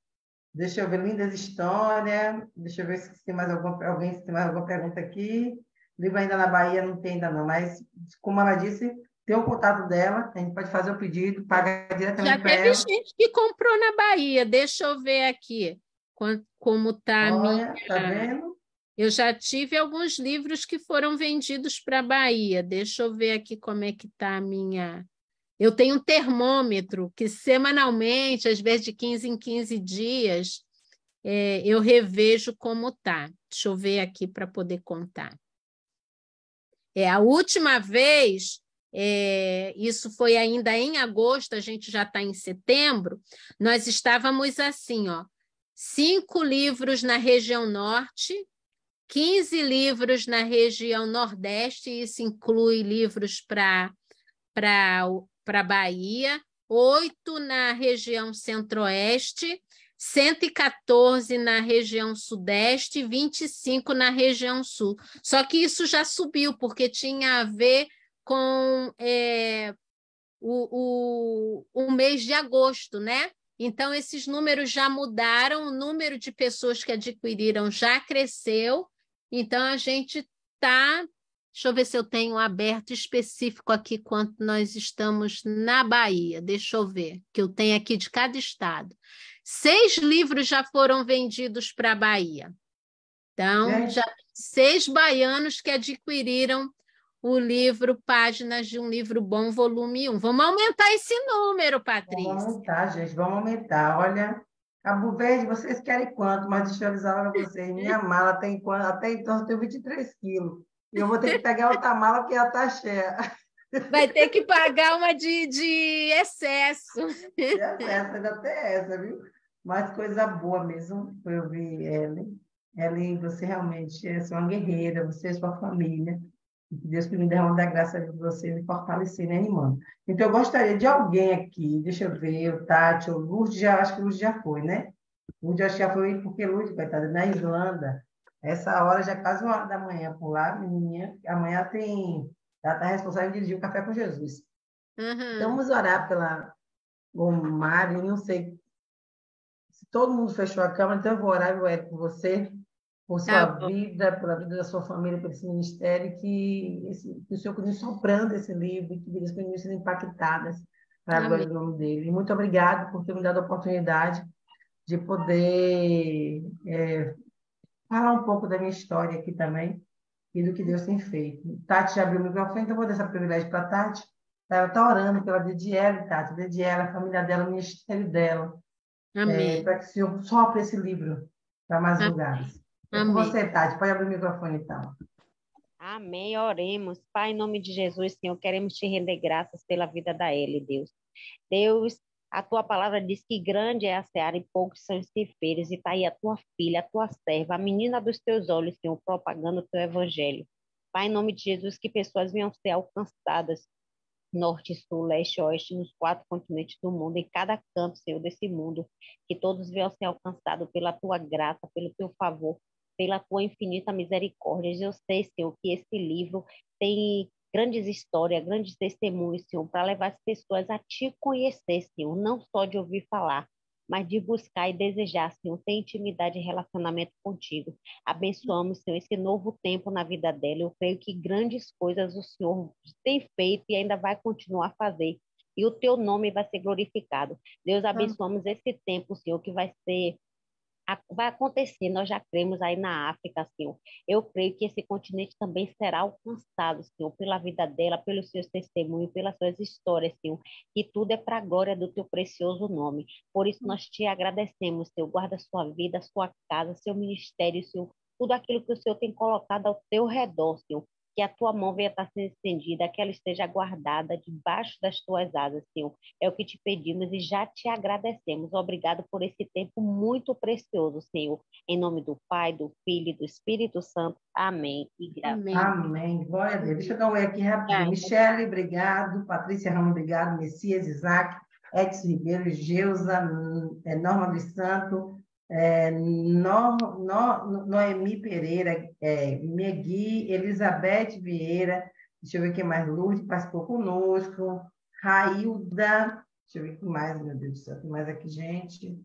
Deixa eu ver, lindas histórias. Deixa eu ver se tem mais alguém, se tem mais alguma pergunta aqui. Livro ainda na Bahia, não tem ainda não, mas, como ela disse, tem o contato dela, a gente pode fazer o pedido, pagar diretamente para ela. Já teve gente que comprou na Bahia, deixa eu ver aqui como está a minha... Tá vendo? Eu já tive alguns livros que foram vendidos para a Bahia. Deixa eu ver aqui como é que está a minha... Eu tenho um termômetro que semanalmente, às vezes de 15 em 15 dias, eu revejo como está. Deixa eu ver aqui para poder contar. A última vez, isso foi ainda em agosto, a gente já está em setembro, nós estávamos assim, 5 livros na região norte, 15 livros na região nordeste, isso inclui livros para Bahia, 8 na região centro-oeste, 114 na região sudeste e 25 na região sul. Só que isso já subiu, porque tinha a ver com o mês de agosto, né? Então, esses números já mudaram, o número de pessoas que adquiriram já cresceu. Então, a gente está... Deixa eu ver se eu tenho aberto específico aqui quanto nós estamos na Bahia. Deixa eu ver, que eu tenho aqui de cada estado. 6 livros já foram vendidos para a Bahia. Então, já 6 baianos que adquiriram o livro Páginas de um Livro Bom, volume 1. Vamos aumentar esse número, Patrícia. Vamos aumentar, gente, vamos aumentar. Olha... Cabo Verde, vocês querem quanto? Mas deixa eu avisar para vocês, minha mala tem quanto? Até então eu tenho 23 quilos. E eu vou ter que pegar outra mala porque ela está cheia. Vai ter que pagar uma de excesso. De excesso, ainda tem essa, viu? Mas coisa boa mesmo foi ouvir Ellen. Ellen, você realmente é uma guerreira, você e sua família. Que Deus me derrama da graça de você me fortalecer, né, irmã? Então, eu gostaria de alguém aqui, deixa eu ver, o Tati, o Lourdes, acho que o Lourdes já foi, né? Lourdes acho que já foi, porque Lourdes, coitada, na Irlanda, essa hora já é quase 1 hora da manhã por lá, menina. Amanhã tem Ela está responsável em dirigir o Café com Jesus. Então, Uhum. vamos orar pela Mário. Eu não sei se todo mundo fechou a câmera, então eu vou orar, eu oro por você, por Tá sua bom. vida, pela vida da sua família, por esse ministério, que o Senhor continue soprando esse livro, que vidas continuem sendo impactadas para a glória Amém. do nome dele. E muito obrigado por ter me dado a oportunidade de poder falar um pouco da minha história aqui também e do que Deus tem feito. Tati já abriu o microfone, então eu vou dar esse privilégio para a Tati. Ela está orando pela vida de ela, Tati, a vida de ela, a família dela, o ministério dela, Amém. para que o Senhor sopre esse livro para mais A- lugares. É com Amém. você, Tati. Pode abrir o microfone, então. Amém, oremos. Pai, em nome de Jesus, Senhor, queremos te render graças pela vida da Ellie, Deus. Deus, a tua palavra diz que grande é a seara e poucos são os ceifeiros, e está aí a tua filha, a tua serva, a menina dos teus olhos, Senhor, propagando o teu evangelho. Pai, em nome de Jesus, que pessoas venham ser alcançadas, norte, sul, leste, oeste, nos 4 continentes do mundo, em cada canto, Senhor, desse mundo, que todos venham ser alcançados pela tua graça, pelo teu favor, pela tua infinita misericórdia. Eu sei, Senhor, que esse livro tem grandes histórias, grandes testemunhos, Senhor, para levar as pessoas a te conhecer, Senhor, não só de ouvir falar, mas de buscar e desejar, Senhor, ter intimidade e relacionamento contigo. Abençoamos, Senhor, esse novo tempo na vida dela. Eu creio que grandes coisas o Senhor tem feito e ainda vai continuar a fazer. E o teu nome vai ser glorificado. Deus, abençoamos esse tempo, Senhor, que vai acontecer. Nós já cremos aí na África, Senhor. Eu creio que esse continente também será alcançado, Senhor, pela vida dela, pelos seus testemunhos, pelas suas histórias, Senhor. Que tudo é para a glória do teu precioso nome. Por isso nós te agradecemos, Senhor. Guarda sua vida, sua casa, seu ministério, Senhor. Tudo aquilo que o Senhor tem colocado ao teu redor, Senhor. Que a tua mão venha estar sendo estendida, que ela esteja guardada debaixo das tuas asas, Senhor. É o que te pedimos e já te agradecemos. Obrigado por esse tempo muito precioso, Senhor. Em nome do Pai, do Filho e do Espírito Santo. Amém. E graças. Amém. Amém. Glória a Deus. Deixa eu dar um oi aqui rapidinho. Obrigada. Michele, obrigado. Patrícia Ramos, obrigado. Messias, Isaac, Edson Ribeiro, Geusa, Norma dos Santos, Noemi Pereira, Megui, Elizabeth Vieira, deixa eu ver quem mais, Lourdes participou conosco, Railda, deixa eu ver quem mais, meu Deus do céu, tem mais aqui, gente.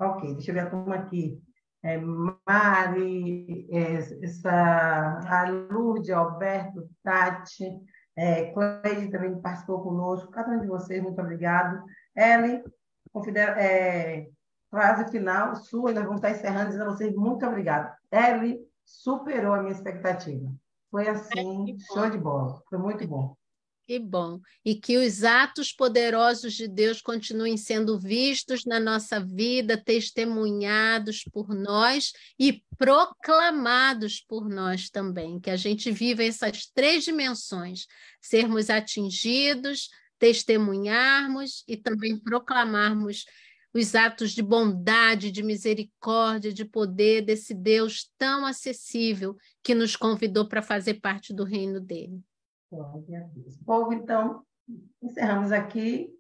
Ok, deixa eu ver a turma aqui. Mari, a Lourdes, Alberto, Tati, Cleide também participou conosco, cada um de vocês, muito obrigado. Ellen, frase final sua, nós vamos estar encerrando, dizendo a vocês muito obrigado. Ellen superou a minha expectativa. Foi assim, show de bola. Foi muito bom. Que bom. E que os atos poderosos de Deus continuem sendo vistos na nossa vida, testemunhados por nós e proclamados por nós também. Que a gente viva essas 3 dimensões: sermos atingidos, testemunharmos e também proclamarmos os atos de bondade, de misericórdia, de poder desse Deus tão acessível que nos convidou para fazer parte do reino dele. Glória a Deus. Povo, então, encerramos aqui.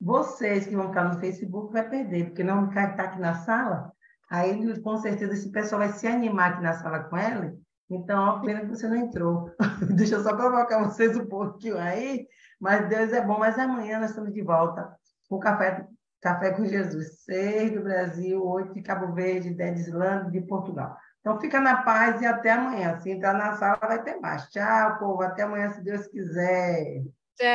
Vocês que vão ficar no Facebook vai perder, porque não está aqui na sala. Aí, com certeza, esse pessoal vai se animar aqui na sala com ela. Então, ó, pena que você não entrou. Deixa eu só provocar vocês um pouquinho aí. Mas Deus é bom. Mas amanhã nós estamos de volta com o Café com Jesus. 6 do Brasil, 8 de Cabo Verde, 10 de Islândia, de Portugal. Então, fica na paz e até amanhã. Se entrar na sala, vai ter mais. Tchau, povo. Até amanhã, se Deus quiser. Tchau.